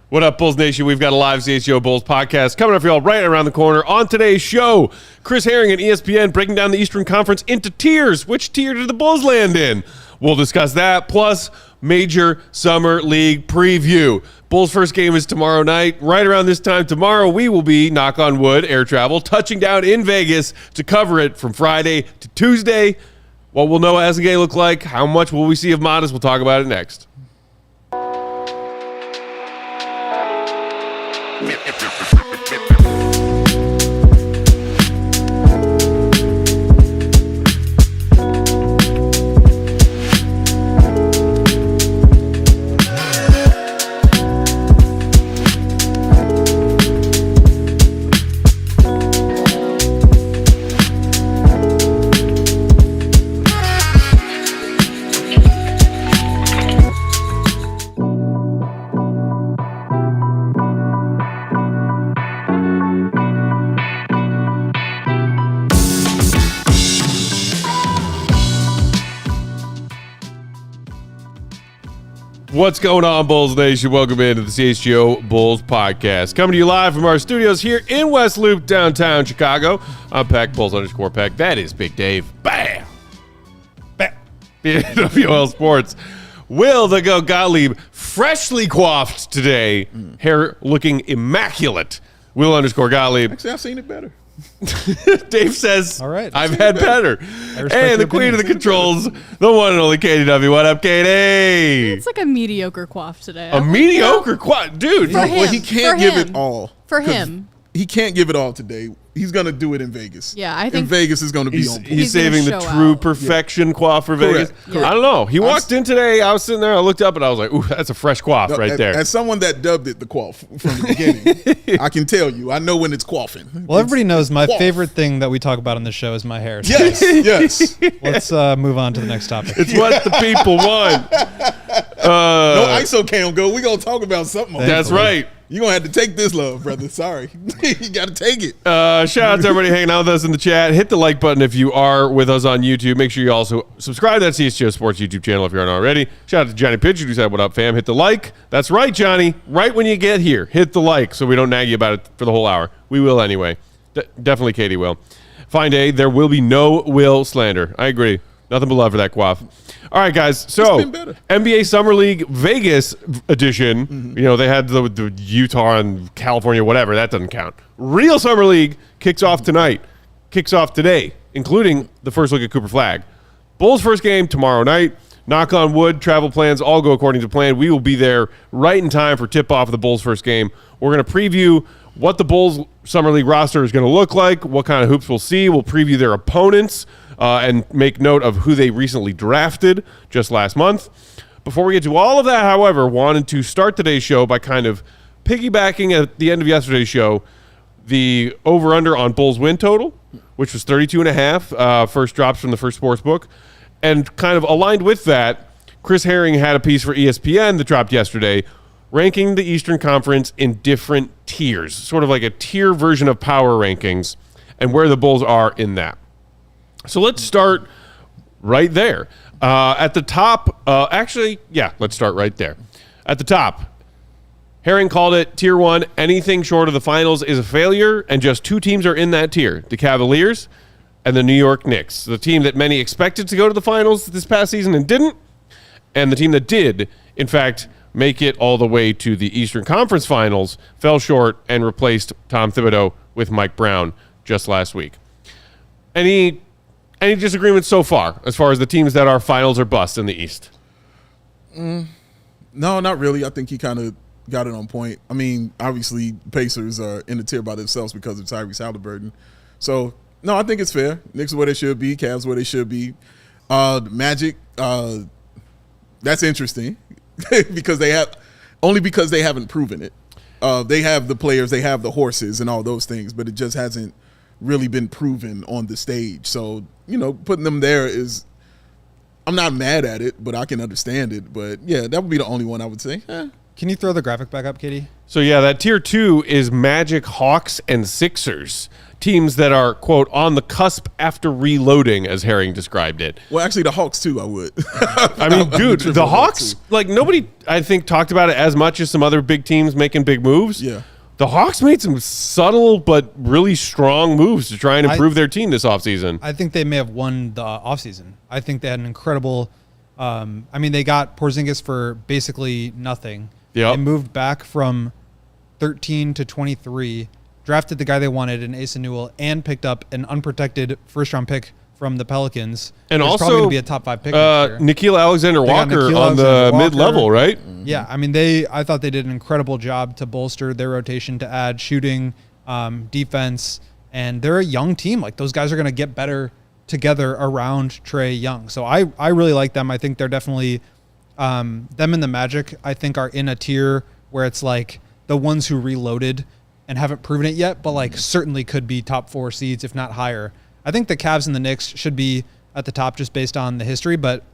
What up, Bulls Nation? We've got a live CHGO Bulls podcast coming up for y'all right around the corner. On today's show, Chris Herring and ESPN breaking down the Eastern Conference into tiers. Which tier did the Bulls land in? We'll discuss that, plus major summer league preview. Bulls' first game is tomorrow night. Right around this time tomorrow, we will be, knock on wood, air travel, touching down in Vegas to cover it from Friday to Tuesday. What will Noa Essengue look like? How much will we see of Matas? We'll talk about it next. What's going on, Bulls Nation? Welcome into the CHGO Bulls podcast. Coming to you live from our studios here in West Loop, downtown Chicago. I'm Peck, Bulls_Peck. That is Big Dave. Bam! Bam! WL Sports. Will the Go Gottlieb, freshly coiffed today. Hair looking immaculate. Will_Gottlieb. Actually, I've seen it better. Dave says, all right, I've had better. And the queen of the controls, the one and only Katie W. What up, Katie? It's like a mediocre quaff today. A mediocre quaff? Dude. For him. Well, he can't give it all. For him. He can't give it all today. He's going to do it in Vegas. Yeah, I think. In Vegas is going to be on point. He's saving the true perfection quaff for Vegas. Correct. I don't know. He walked in today. I was sitting there. I looked up and I was like, ooh, that's a fresh quaff right there. As someone that dubbed it the quaff from the beginning, I can tell you. I know when it's quaffing. Well, everybody knows my favorite thing that we talk about on this show is my hair. So Yes. let's move on to the next topic. It's what the people want. No ISO cam go. We're going to talk about something. That's right. You're going to have to take this love, brother. Sorry. You got to take it. Shout out to everybody hanging out with us in the chat. Hit the like button if you are with us on YouTube. Make sure you also subscribe to that CHGO Sports YouTube channel if you aren't already. Shout out to Johnny Pitchard who said, what up, fam? Hit the like. That's right, Johnny. Right when you get here, hit the like so we don't nag you about it for the whole hour. We will anyway. Definitely Katie will. Fine day. There will be no Will slander. I agree. Nothing but love for that quaff. All right, guys. So, NBA Summer League Vegas edition. You know, they had the Utah and California, whatever. That doesn't count. Real Summer League kicks off tonight. Kicks off today, including the first look at Cooper Flag. Bulls' first game tomorrow night. Knock on wood. Travel plans all go according to plan. We will be there right in time for tip-off of the Bulls' first game. We're going to preview what the Bulls' Summer League roster is going to look like, what kind of hoops we'll see. We'll preview their opponents. And make note of who they recently drafted just last month. Before we get to all of that, however, wanted to start today's show by kind of piggybacking at the end of yesterday's show the over-under on Bulls win total, which was 32.5, first drops from the first sports book. And kind of aligned with that, Chris Herring had a piece for ESPN that dropped yesterday ranking the Eastern Conference in different tiers, sort of like a tier version of power rankings and where the Bulls are in that. So let's start right there. At the top, let's start right there. At the top, Herring called it Tier 1. Anything short of the finals is a failure, and just two teams are in that tier, the Cavaliers and the New York Knicks, the team that many expected to go to the finals this past season and didn't, and the team that did, in fact, make it all the way to the Eastern Conference Finals, fell short and replaced Tom Thibodeau with Mike Brown just last week. Any disagreements so far as the teams that are finals or bust in the East? No, not really. I think he kind of got it on point. I mean, obviously, Pacers are in the tier by themselves because of Tyrese Halliburton. So, no, I think it's fair. Knicks are where they should be. Cavs where they should be. Magic, that's interesting because they haven't proven it. They have the players, they have the horses and all those things, but it just hasn't really been proven on the stage. So, you know, putting them there is, I'm not mad at it, but I can understand it. But yeah, that would be the only one I would say. Can you throw the graphic back up, Katie? So yeah, that tier 2 is Magic, Hawks, and Sixers. Teams that are, quote, on the cusp after reloading, as Herring described it. Well, actually, the Hawks, too, I would. I mean, dude, the Hawks, like, nobody, I think, talked about it as much as some other big teams making big moves. Yeah. The Hawks made some subtle but really strong moves to try and improve their team this offseason. I think they may have won the offseason. I think they had an incredible they got Porzingis for basically nothing. Yep. They moved back from 13 to 23, drafted the guy they wanted in Asa Newell, and picked up an unprotected first-round pick from the Pelicans. And also also probably going to be a top 5 pick next year. Nikhil Alexander-Walker on the mid-level, right? Yeah, I mean, I thought they did an incredible job to bolster their rotation, to add shooting, defense, and they're a young team. Like, those guys are going to get better together around Trae Young. So I really like them. I think they're definitely them and the Magic, I think, are in a tier where it's like the ones who reloaded and haven't proven it yet, but like certainly could be top 4 seeds, if not higher. I think the Cavs and the Knicks should be at the top just based on the history, but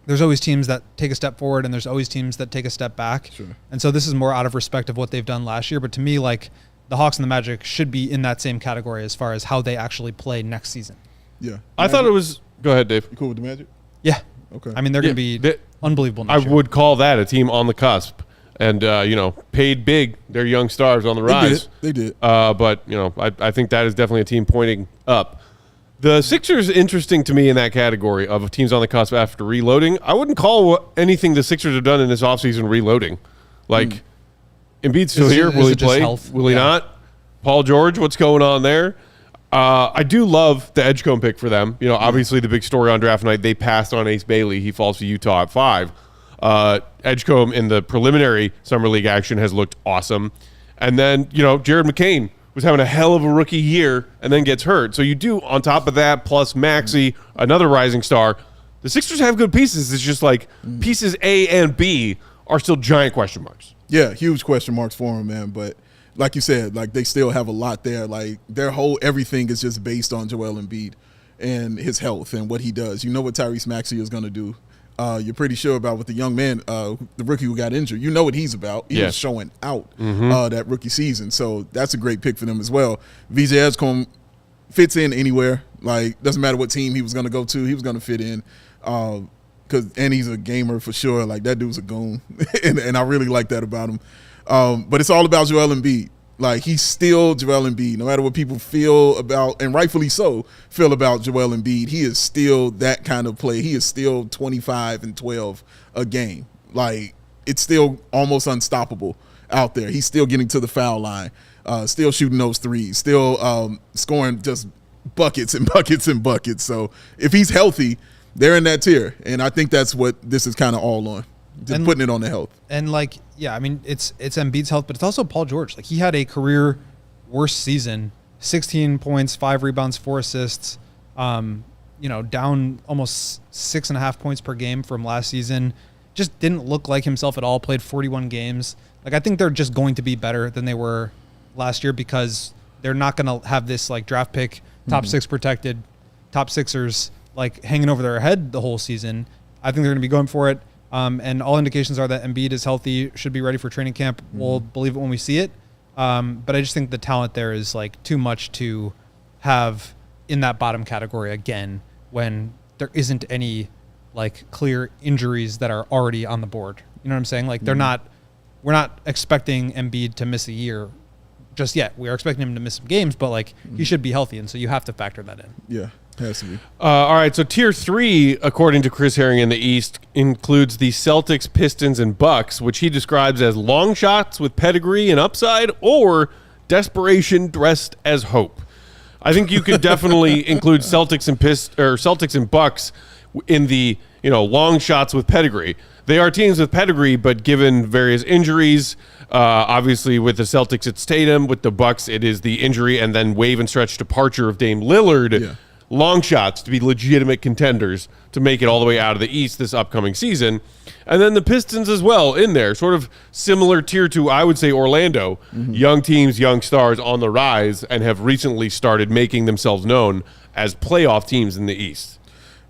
there's always teams that take a step forward and there's always teams that take a step back. Sure. And so this is more out of respect of what they've done last year. But to me, like, the Hawks and the Magic should be in that same category as far as how they actually play next season. Yeah. I thought it was... Go ahead, Dave. You cool with the Magic? Yeah. Okay. I mean, they're going to be unbelievable next I year. would call that a team on the cusp. And, paid big. They're young stars on the rise. They did. But, I think that is definitely a team pointing up. The Sixers interesting to me in that category of teams on the cusp after reloading. I wouldn't call anything the Sixers have done in this offseason reloading. Like, Embiid's still here. Will he play? Will he not? Paul George, what's going on there? I do love the Edgecombe pick for them. Obviously the big story on draft night, they passed on Ace Bailey. He falls to Utah at 5. Edgecombe in the preliminary Summer League action has looked awesome. And then, Jared McCain was having a hell of a rookie year and then gets hurt. So you do, on top of that, plus Maxey, another rising star, the Sixers have good pieces. It's just like pieces A and B are still giant question marks. Yeah, huge question marks for him, man. But like you said, like, they still have a lot there. Like, their whole everything is just based on Joel Embiid and his health and what he does. You know what Tyrese Maxey is going to do. You're pretty sure about what the young man, the rookie who got injured. You know what he's about. He was showing out that rookie season. So that's a great pick for them as well. VJ Edgecombe fits in anywhere. Like, doesn't matter what team he was going to go to. He was going to fit in. And he's a gamer for sure. Like, that dude's a goon. and I really like that about him. But it's all about Joel Embiid. Like, he's still Joel Embiid. No matter what people feel about, and rightfully so, feel about Joel Embiid, he is still that kind of play. He is still 25 and 12 a game. Like, it's still almost unstoppable out there. He's still getting to the foul line, still shooting those threes, still scoring just buckets and buckets and buckets. So if he's healthy, they're in that tier. And I think that's what this is kind of all on. Just putting it on the health. And like, yeah, I mean, it's Embiid's health, but it's also Paul George. Like, he had a career worst season, 16 points, 5 rebounds, 4 assists, down almost 6.5 points per game from last season. Just didn't look like himself at all, played 41 games. Like, I think they're just going to be better than they were last year because they're not going to have this like draft pick, top 6 protected, top Sixers, like hanging over their head the whole season. I think they're going to be going for it. And all indications are that Embiid is healthy, should be ready for training camp. We'll believe it when we see it. But I just think the talent there is like too much to have in that bottom category again when there isn't any like clear injuries that are already on the board. You know what I'm saying? Like, we're not expecting Embiid to miss a year just yet. We are expecting him to miss some games, but like he should be healthy. And so you have to factor that in. Yeah. Has to be. All right, so tier 3, according to Chris Herring in the East, includes the Celtics, Pistons, and Bucks, which he describes as long shots with pedigree and upside, or desperation dressed as hope. I think you could definitely include Celtics and Bucks in the long shots with pedigree. They are teams with pedigree, but given various injuries, obviously with the Celtics it's Tatum, with the Bucks it is the injury and then wave and stretch departure of Dame Lillard. Yeah. Long shots to be legitimate contenders to make it all the way out of the East this upcoming season. And then the Pistons as well in there, sort of similar tier to, I would say, Orlando. Young teams, young stars on the rise, and have recently started making themselves known as playoff teams in the East.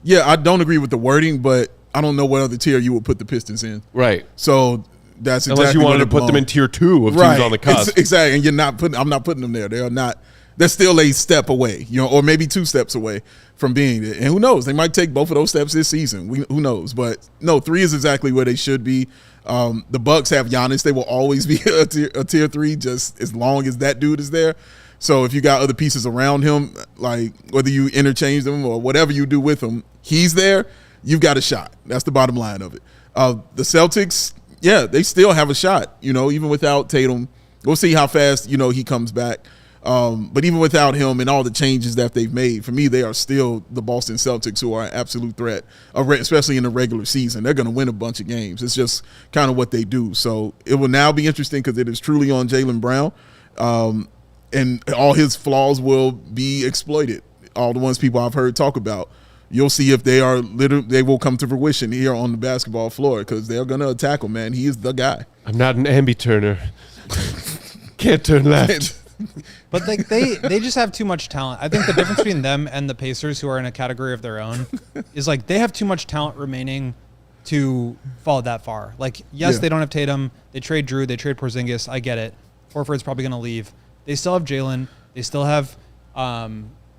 Yeah, I don't agree with the wording, but I don't know what other tier you would put the Pistons in. Right. So That's Unless exactly you wanted where to they put them in belong. tier 2 of teams on the cusp. Exactly, and you're not putting. I'm not putting them there. They're still a step away, or maybe 2 steps away from being there. And who knows? They might take both of those steps this season. Who knows? But no, 3 is exactly where they should be. The Bucks have Giannis. They will always be a tier 3 just as long as that dude is there. So if you got other pieces around him, like whether you interchange them or whatever you do with him, he's there, you've got a shot. That's the bottom line of it. The Celtics, yeah, they still have a shot, even without Tatum. We'll see how fast, he comes back. But even without him and all the changes that they've made, for me, they are still the Boston Celtics, who are an absolute threat, especially in the regular season. They're going to win a bunch of games. It's just kind of what they do. So it will now be interesting because it is truly on Jaylen Brown. And all his flaws will be exploited. All the ones people I've heard talk about. You'll see if they will come to fruition here on the basketball floor because they're going to attack him, man. He is the guy. I'm not an ambi-turner. Can't turn left. But like they just have too much talent. I think the difference between them and the Pacers, who are in a category of their own, is like they have too much talent remaining to fall that far. Like, yes, they don't have Tatum. They trade Drew. They trade Porzingis. I get it. Horford's probably going to leave. They still have Jalen. They still have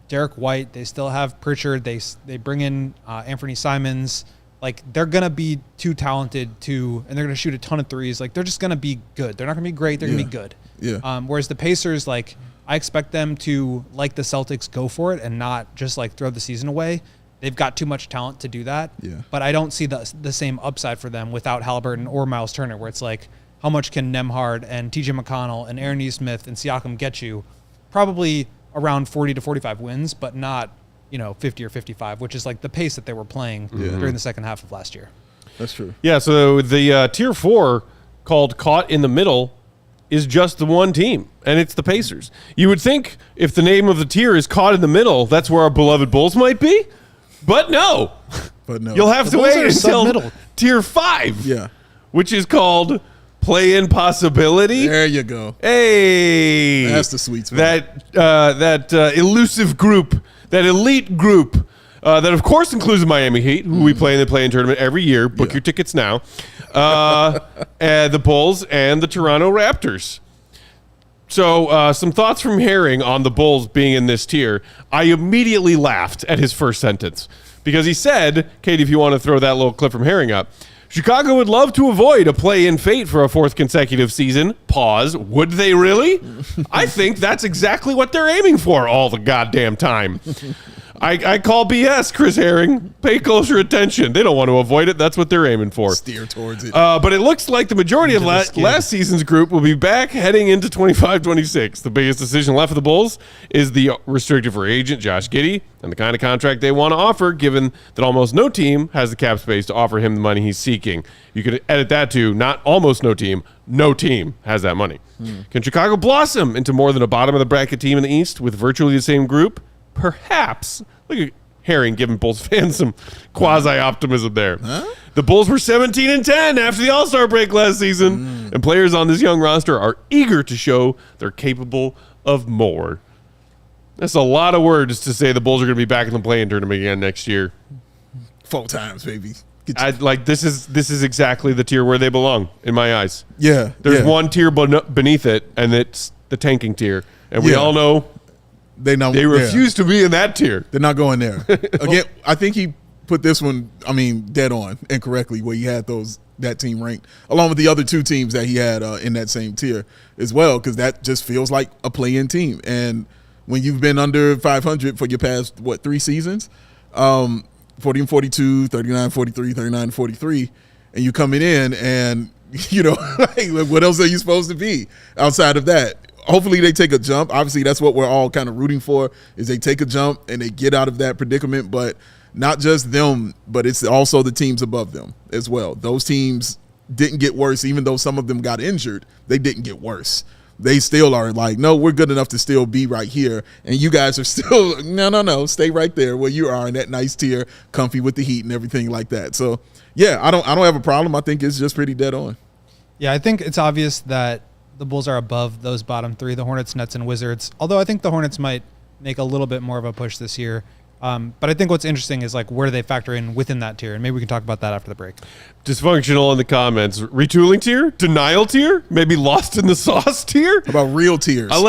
Derek White. They still have Pritchard. They bring in Anthony Simons. Like, they're going to be too talented and they're going to shoot a ton of threes. Like, they're just going to be good. They're not going to be great. They're going to be good. Yeah. Whereas the Pacers, like, I expect them to, like the Celtics, go for it and not just, like, throw the season away. They've got too much talent to do that. Yeah. But I don't see the same upside for them without Halliburton or Miles Turner, where it's like, how much can Nembhard and TJ McConnell and Aaron Nesmith and Siakam get you? Probably around 40 to 45 wins, but not 50 or 55, which is like the pace that they were playing during the second half of last year. That's true. Yeah, so the tier 4, called Caught in the Middle, is just the one team, and it's the Pacers. You would think if the name of the tier is Caught in the Middle, that's where our beloved Bulls might be, but no. You'll have to Bulls wait are until sub-middle. tier 5, Yeah. which is called Play-in Possibility. There you go. Hey, That's the sweet spot. That elusive group, that elite group, that of course includes the Miami Heat, who we play in the play-in tournament every year. Book your tickets now. And the Bulls and the Toronto Raptors. So some thoughts from Herring on the Bulls being in this tier. I immediately laughed at his first sentence because he said, Katie, if you want to throw that little clip from Herring up, Chicago would love to avoid a play-in fate for a 4th consecutive season. Pause. Would they really? I think that's exactly what they're aiming for all the goddamn time. I call BS, Chris Herring. Pay closer attention. They don't want to avoid it. That's what they're aiming for. Steer towards it. But it looks like the majority of last season's group will be back heading into 25-26. The biggest decision left for the Bulls is the restricted free agent, Josh Giddey, and the kind of contract they want to offer, given that almost no team has the cap space to offer him the money he's seeking. You could edit that to not almost no team has that money. Can Chicago blossom into more than a bottom-of-the-bracket team in the East with virtually the same group? Perhaps. Look at Herring giving Bulls fans some quasi-optimism there. Huh? The Bulls were 17-10 after the All-Star break last season, and players on this young roster are eager to show they're capable of more. That's a lot of words to say the Bulls are going to be back in the play-in tournament again next year. 4 times, baby. This is exactly the tier where they belong in my eyes. Yeah. There's one tier beneath it, and it's the tanking tier, and we all know They refuse to be in that tier. They're not going there. Again, I think he put this one, dead on and correctly, where he had that team ranked, along with the other 2 teams that he had in that same tier as well, because that just feels like a play-in team. And when you've been under 500 for your past, 3 seasons, 40-42, 39-43, 39-43, and you coming in and, like, what else are you supposed to be outside of that? Hopefully they take a jump. Obviously, that's what we're all kind of rooting for, is they take a jump and they get out of that predicament. But not just them, but it's also the teams above them as well. Those teams didn't get worse. Even though some of them got injured, they didn't get worse. They still are like, no, we're good enough to still be right here. And you guys are still, no, stay right there where you are in that nice tier, comfy with the Heat and everything like that. So, yeah, I don't have a problem. I think it's just pretty dead on. Yeah, I think it's obvious that the Bulls are above those bottom 3, the Hornets, Nets, and Wizards. Although I think the Hornets might make a little bit more of a push this year. But I think what's interesting is like where do they factor in within that tier, and maybe we can talk about that after the break. Dysfunctional in the comments. Retooling tier? Denial tier? Maybe lost in the sauce tier? How about real tears? Oh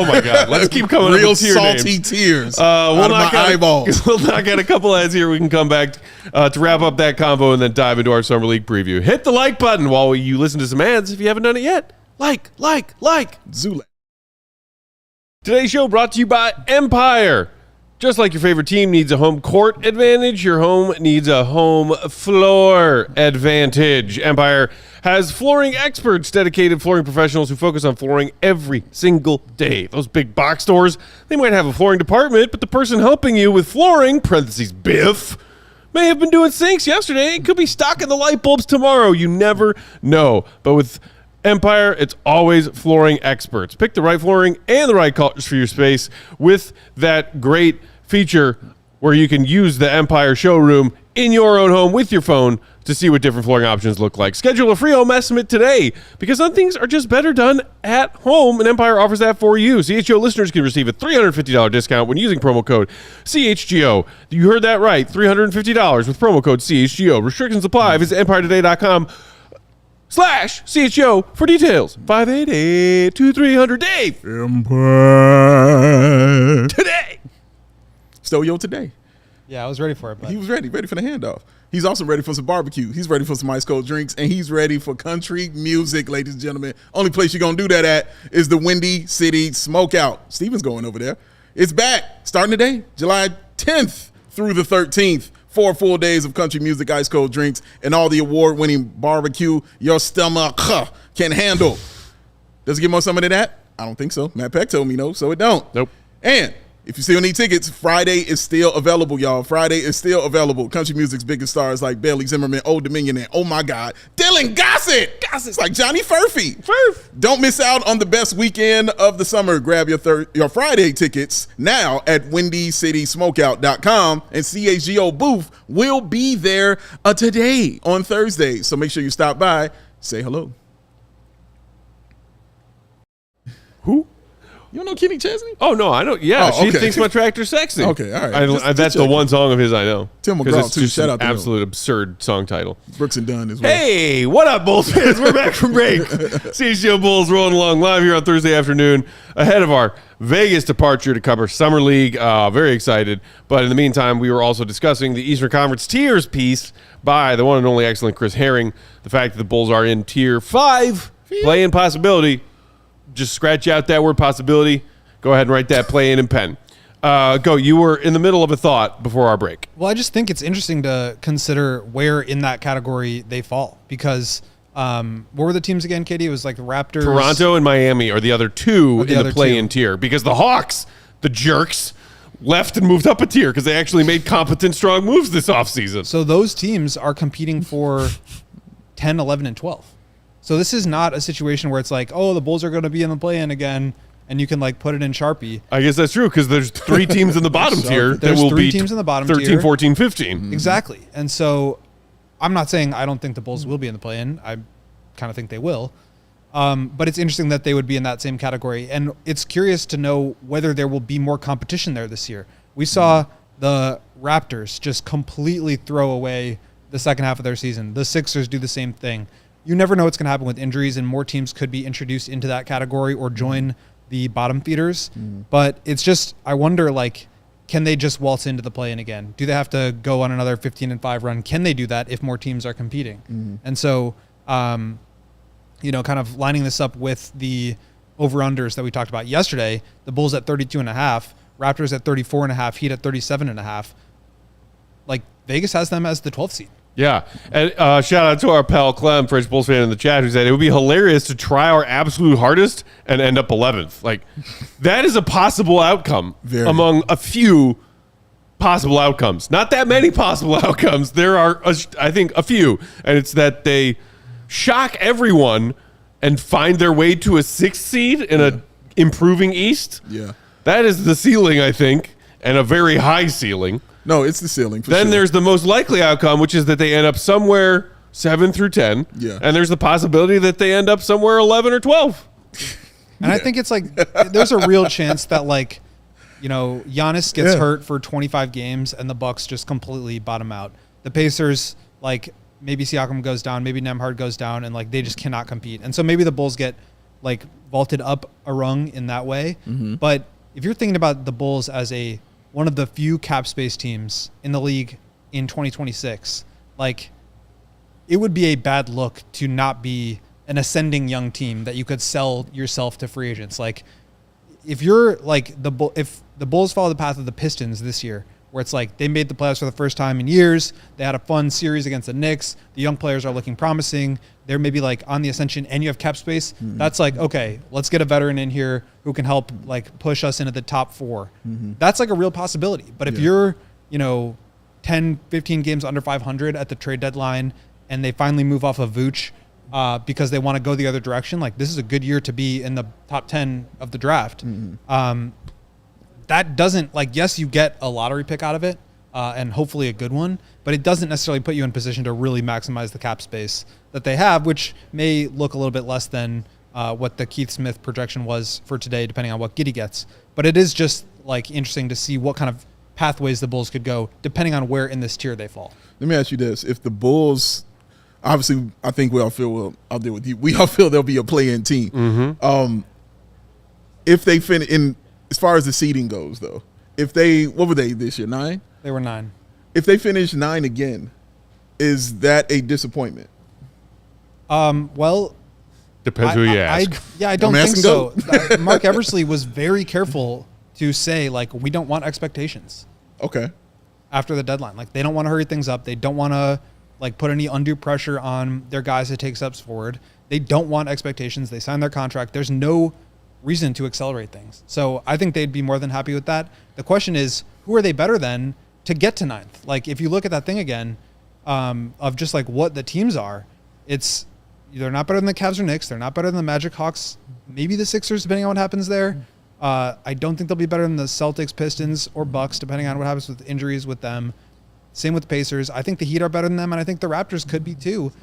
my God. Let's keep coming up real with tier salty names. tears We'll out of my knock out eyeballs. We'll knock out a couple ads here. We can come back to wrap up that combo and then dive into our Summer League preview. Hit the like button while you listen to some ads if you haven't done it yet. Like. Zula. Today's show brought to you by Empire. Just like your favorite team needs a home court advantage, your home needs a home floor advantage. Empire has flooring experts, dedicated flooring professionals who focus on flooring every single day. Those big box stores, they might have a flooring department, but the person helping you with flooring, parentheses Biff, may have been doing sinks yesterday and could be stocking the light bulbs tomorrow. You never know. But with Empire, it's always flooring experts. Pick the right flooring and the right colors for your space with that great feature where you can use the Empire showroom in your own home with your phone to see what different flooring options look like. Schedule a free home estimate today because some things are just better done at home, and Empire offers that for you. CHGO listeners can receive a $350 discount when using promo code CHGO. You heard that right, $350 with promo code CHGO. Restrictions apply. Visit EmpireToday.com/CHGO for details. 588-2300-DAVE. Empire. Today. Stoyo today. Yeah, I was ready for it, but He was ready for the handoff. He's also ready for some barbecue. He's ready for some ice cold drinks, and he's ready for country music, ladies and gentlemen. Only place you're going to do that at is the Windy City Smokeout. Steven's going over there. It's back starting today, July 10th through the 13th. 4 full days of country music, ice cold drinks, and all the award-winning barbecue your stomach can handle. Does it get more summer than that? I don't think so. Matt Peck told me no, so it don't. Nope. And if you still need tickets, Friday is still available, y'all. Friday is still available. Country music's biggest stars like Bailey Zimmerman, Old Dominion, and oh my God, Dylan Gossett. Gossett's like Johnny Furphy. Don't miss out on the best weekend of the summer. Grab your Friday tickets now at WindyCitySmokeout.com, and CHGO booth will be there today on Thursday. So make sure you stop by, say hello. Who? You don't know Kenny Chesney? Oh, no, I don't. Yeah, Oh, she okay. thinks my tractor's sexy. Okay, all right. That's the one song of his I know. Tim 'Cause McGraw, it's too. just Shout an out to him. absolute absurd song title. Brooks and Dunn as well. Hey, what up, Bulls fans? We're back from break. CHGO Bulls rolling along live here on Thursday afternoon ahead of our Vegas departure to cover Summer League. Very excited. But in the meantime, we were also discussing the Eastern Conference tiers piece by the one and only excellent Chris Herring. The fact that the Bulls are in Tier 5, play-in possibility. Just scratch out that word possibility. Go ahead and write that play-in and pen. Go. You were in the middle of a thought before our break. well, I just think it's interesting to consider where in that category they fall because what were the teams again, Katie? It was like the Raptors. Toronto and Miami are the other two the in other the play-in two. tier because the Hawks, the jerks, left and moved up a tier because they actually made competent, strong moves this offseason. So those teams are competing for 10, 11, and 12. So this is not a situation where it's like, oh, the Bulls are going to be in the play-in again, and you can like put it in Sharpie. I guess that's true because there's 3 teams in the bottom tier that There's will 3 be teams in the bottom 13, tier. 14, 15. Exactly. And so I'm not saying I don't think the Bulls will be in the play-in. I kind of think they will. But it's interesting that they would be in that same category. And it's curious to know whether there will be more competition there this year. We saw the Raptors just completely throw away the second half of their season. The Sixers do the same thing. You never know what's going to happen with injuries, and more teams could be introduced into that category or join the bottom feeders. But it's just, I wonder, like, can they just waltz into the play-in again? Do they have to go on another 15-5 run? Can they do that if more teams are competing? And so, kind of lining this up with the over-unders that we talked about yesterday, the Bulls at 32.5, Raptors at 34.5, Heat at 37.5. Like, Vegas has them as the 12th seed. Yeah. And shout out to our pal Clem, French Bulls fan in the chat, who said it would be hilarious to try our absolute hardest and end up 11th. Like, that is a possible outcome among a few possible outcomes. Not that many possible outcomes. There are, I think, a few. And it's that they shock everyone and find their way to a 6th seed in a improving East. Yeah. That is the ceiling, I think, and a very high ceiling. No, it's the ceiling. Then there's the most likely outcome, which is that they end up somewhere 7 through 10. Yeah. And there's the possibility that they end up somewhere 11 or 12. And I think it's like, there's a real chance that, like, Giannis gets Yeah. hurt for 25 games and the Bucks just completely bottom out. The Pacers, like maybe Siakam goes down, maybe Nembhard goes down, and like they just cannot compete. And so maybe the Bulls get like vaulted up a rung in that way. Mm-hmm. But if you're thinking about the Bulls as one of the few cap space teams in the league in 2026, like it would be a bad look to not be an ascending young team that you could sell yourself to free agents. Like if you're like if the Bulls follow the path of the Pistons this year, where it's like they made the playoffs for the first time in years, they had a fun series against the Knicks, the young players are looking promising, they're maybe like on the ascension and you have cap space, that's like, okay, let's get a veteran in here who can help like push us into the top 4. That's like a real possibility. But if you're, 10, 15 games under 500 at the trade deadline and they finally move off of Vooch because they want to go the other direction, like this is a good year to be in the top 10 of the draft. That doesn't yes, you get a lottery pick out of it and hopefully a good one, but it doesn't necessarily put you in position to really maximize the cap space that they have, which may look a little bit less than what the Keith Smith projection was for today, depending on what Giddey gets. But it is just like interesting to see what kind of pathways the Bulls could go depending on where in this tier they fall. Let me ask you this. If the Bulls, obviously, I think we all feel, I'll deal with you. We all feel they'll be a play-in team. If they finish in, as far as the seeding goes, though, what were they this year, 9? They were 9. If they finish 9 again, is that a disappointment? Well, Depends who you ask. I don't I'm think asking so. Mark Eversley was very careful to say, we don't want expectations Okay. after the deadline. Like, they don't want to hurry things up. They don't want to, put any undue pressure on their guys to take steps forward. They don't want expectations. They signed their contract. There's no reason to accelerate things. So I think they'd be more than happy with that. The question is, who are they better than to get to 9th? Like, if you look at that thing again, of just what the teams are, they're not better than the Cavs or Knicks. They're not better than the Magic, Hawks, maybe the Sixers, depending on what happens there. I don't think they'll be better than the Celtics, Pistons, or Bucks, depending on what happens with injuries with them. Same with the Pacers. I think the Heat are better than them, and I think the Raptors could be too.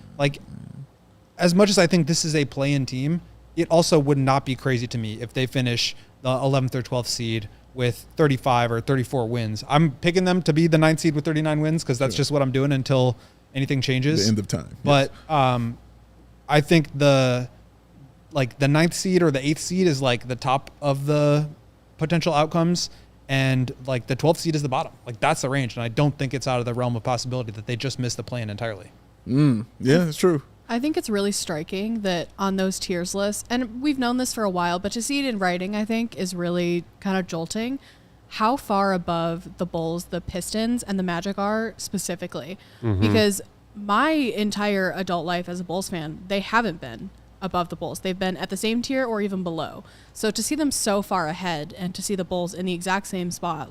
As much as I think this is a play-in team, it also would not be crazy to me if they finish the 11th or 12th seed with 35 or 34 wins. I'm picking them to be the 9th seed with 39 wins because that's just what I'm doing until anything changes. The end of time. But I think the 9th seed or the 8th seed is the top of the potential outcomes, and the 12th seed is the bottom. That's the range, and I don't think it's out of the realm of possibility that they just missed the play-in entirely. Yeah, that's true. I think it's really striking that on those tiers lists, and we've known this for a while, but to see it in writing, I think, is really kind of jolting. How far above the Bulls, the Pistons, and the Magic are specifically. Because my entire adult life as a Bulls fan, they haven't been above the Bulls. They've been at the same tier or even below. So to see them so far ahead and to see the Bulls in the exact same spot,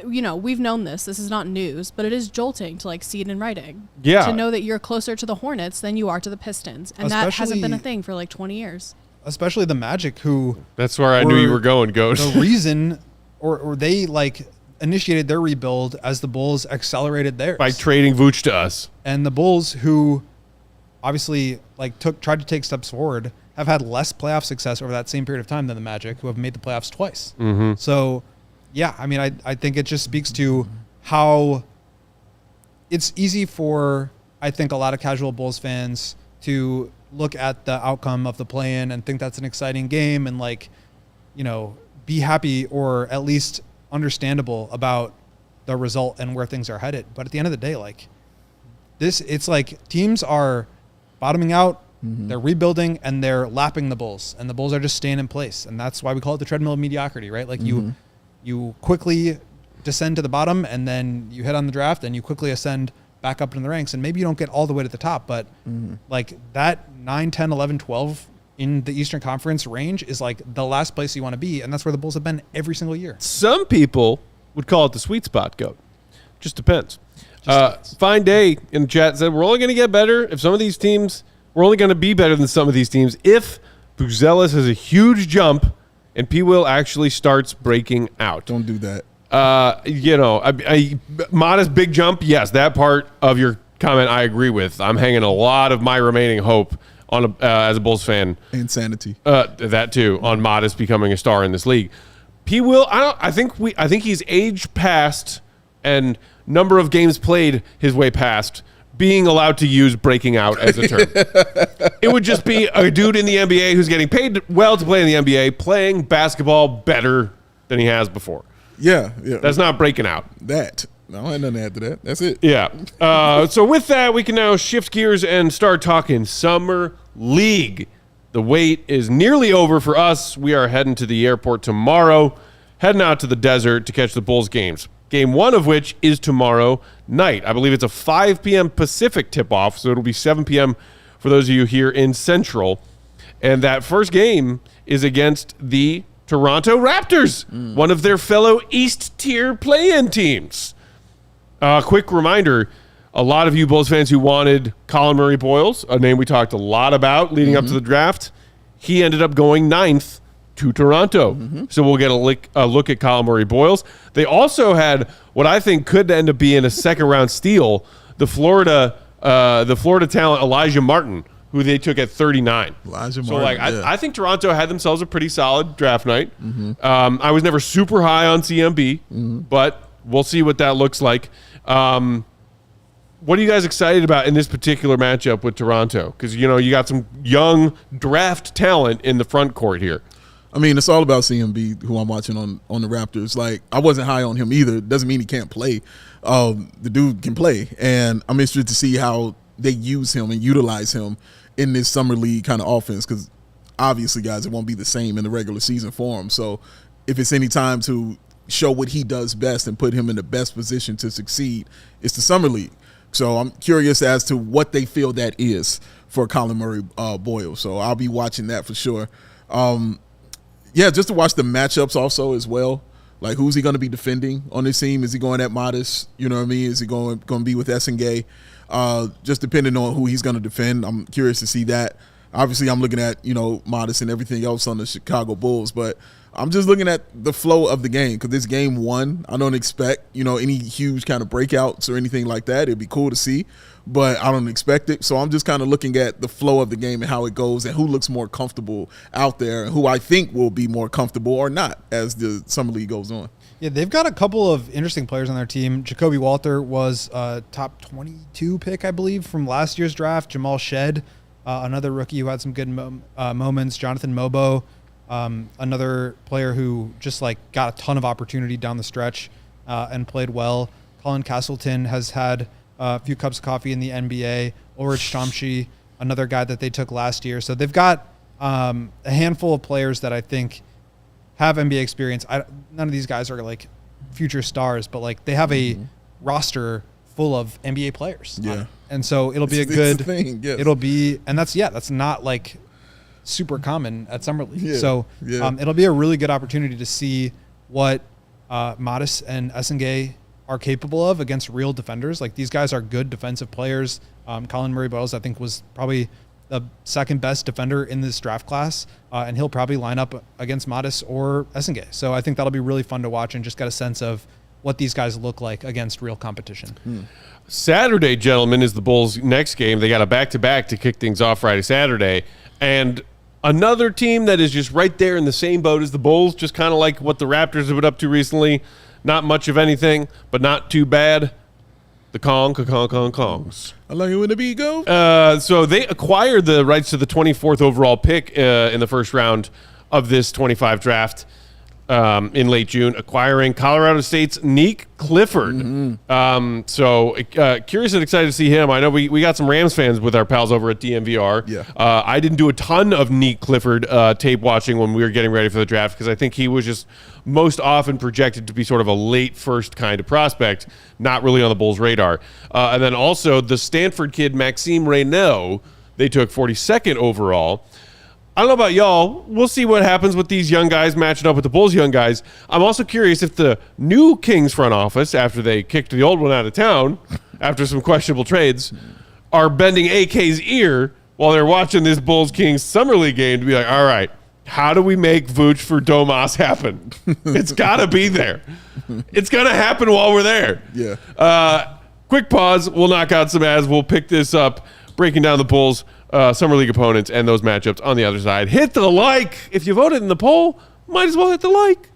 we've known this. This is not news, but it is jolting to see it in writing. Yeah. To know that you're closer to the Hornets than you are to the Pistons. And that hasn't been a thing for 20 years. Especially the Magic, who... That's where I knew you were going, Ghost. The reason, or they initiated their rebuild as the Bulls accelerated theirs. By trading Vooch to us. And the Bulls, who obviously tried to take steps forward, have had less playoff success over that same period of time than the Magic, who have made the playoffs twice. So... yeah, I mean, I think it just speaks to how it's easy for, I think, a lot of casual Bulls fans to look at the outcome of the play-in and think that's an exciting game and, be happy or at least understandable about the result and where things are headed. But at the end of the day, it's teams are bottoming out, they're rebuilding, and they're lapping the Bulls. And the Bulls are just staying in place. And that's why we call it the treadmill of mediocrity, right? You quickly descend to the bottom, and then you hit on the draft, and you quickly ascend back up in the ranks. And maybe you don't get all the way to the top, but that 9, 10, 11, 12 in the Eastern Conference range is the last place you want to be, and that's where the Bulls have been every single year. Some people would call it the sweet spot, Goat. Just depends. Fine Day in the chat said, we're only going to get better if some of these teams, we're only going to be better than some of these teams if Buzelis has a huge jump and P. Will actually starts breaking out. Don't do that. Modest big jump. Yes, that part of your comment I agree with. I'm hanging a lot of my remaining hope on as a Bulls fan. Insanity. That too, on Modest becoming a star in this league. he will. I think he's aged past and number of games played his way past being allowed to use breaking out as a term. It would just be a dude in the NBA who's getting paid well to play in the NBA, playing basketball better than he has before. Yeah. That's not breaking out. That. No, I had nothing to add to that. That's it. Yeah. So with that, we can now shift gears and start talking Summer League. The wait is nearly over for us. We are heading to the airport tomorrow, heading out to the desert to catch the Bulls games. Game one of which is tomorrow night. I believe it's a 5 p.m. Pacific tip-off, so it'll be 7 p.m. for those of you here in Central. And that first game is against the Toronto Raptors, one of their fellow East-tier play-in teams. Quick reminder, a lot of you Bulls fans who wanted Colin Murray-Boyles, a name we talked a lot about leading up to the draft, he ended up going 9th to Toronto. So we'll get a look at Colin Murray-Boyles. They also had what I think could end up being a second-round steal, the Florida talent Elijah Martin, who they took at 39. I think Toronto had themselves a pretty solid draft night. I was never super high on CMB, but we'll see what that looks like. What are you guys excited about in this particular matchup with Toronto? Because, you got some young draft talent in the front court here. I mean, it's all about CMB, who I'm watching on the Raptors. Like, I wasn't high on him either. Doesn't mean he can't play. The dude can play. And I'm interested to see how they use him and utilize him in this summer league kind of offense, because obviously, guys, it won't be the same in the regular season for him. So if it's any time to show what he does best and put him in the best position to succeed, it's the summer league. So I'm curious as to what they feel that is for Colin Murray-Boyles. So I'll be watching that for sure. Just to watch the matchups also as well. Like, who's he going to be defending on this team? Is he going at Matas? You know what I mean? Is he going to be with Essengue? Just depending on who he's going to defend. I'm curious to see that. Obviously, I'm looking at, Matas and everything else on the Chicago Bulls, but I'm just looking at the flow of the game, because this game one, I don't expect, any huge kind of breakouts or anything like that. It'd be cool to see, but I don't expect it. So I'm just kind of looking at the flow of the game and how it goes and who looks more comfortable out there and who I think will be more comfortable or not as the summer league goes on. Yeah, they've got a couple of interesting players on their team. Jacoby Walter was a top 22 pick, I believe, from last year's draft. Jamal Shed, another rookie who had some good moments. Jonathan Mobo, another player who just got a ton of opportunity down the stretch and played well. Colin Castleton has had a few cups of coffee in the NBA. Ulrich Stromschi, another guy that they took last year. So they've got a handful of players that I think have NBA experience. None of these guys are future stars, but they have a roster full of NBA players. Yeah. And so it'll be a good thing. Yes. It'll be, and that's not super common at Summer League. Yeah. So Yeah. It'll be a really good opportunity to see what Matas and Essengue are capable of against real defenders. These guys are good defensive players. Colin Murray-Boyles, I think, was probably the second best defender in this draft class, and he'll probably line up against Matas or Essengue. So I think that'll be really fun to watch and just get a sense of what these guys look like against real competition. Saturday, gentlemen, is the Bulls' next game. They got a back-to-back to kick things off Friday, Saturday. And another team that is just right there in the same boat as the Bulls, just kind of like what the Raptors have been up to recently. Not much of anything, but not too bad. The Kongs. I like it when the beat go. So they acquired the rights to the 24th overall pick in the first round of this 25 draft in late June, acquiring Colorado State's Nick Clifford. Curious and excited to see him. I know we got some Rams fans with our pals over at DMVR. Yeah. I didn't do a ton of Nick Clifford tape watching when we were getting ready for the draft, because I think he was just most often projected to be sort of a late first kind of prospect, not really on the Bulls' radar. And then also the Stanford kid, Maxime Reynaud, they took 42nd overall. I don't know about y'all. We'll see what happens with these young guys matching up with the Bulls' young guys. I'm also curious if the new Kings front office, after they kicked the old one out of town, after some questionable trades, are bending AK's ear while they're watching this Bulls-Kings Summer League game to be like, all right, how do we make Vooch for Domas happen? It's got to be there. It's going to happen while we're there. Yeah. Quick pause. We'll knock out some ads. We'll pick this up, breaking down the Bulls' Summer League opponents and those matchups on the other side. Hit the like. If you voted in the poll, might as well hit the like.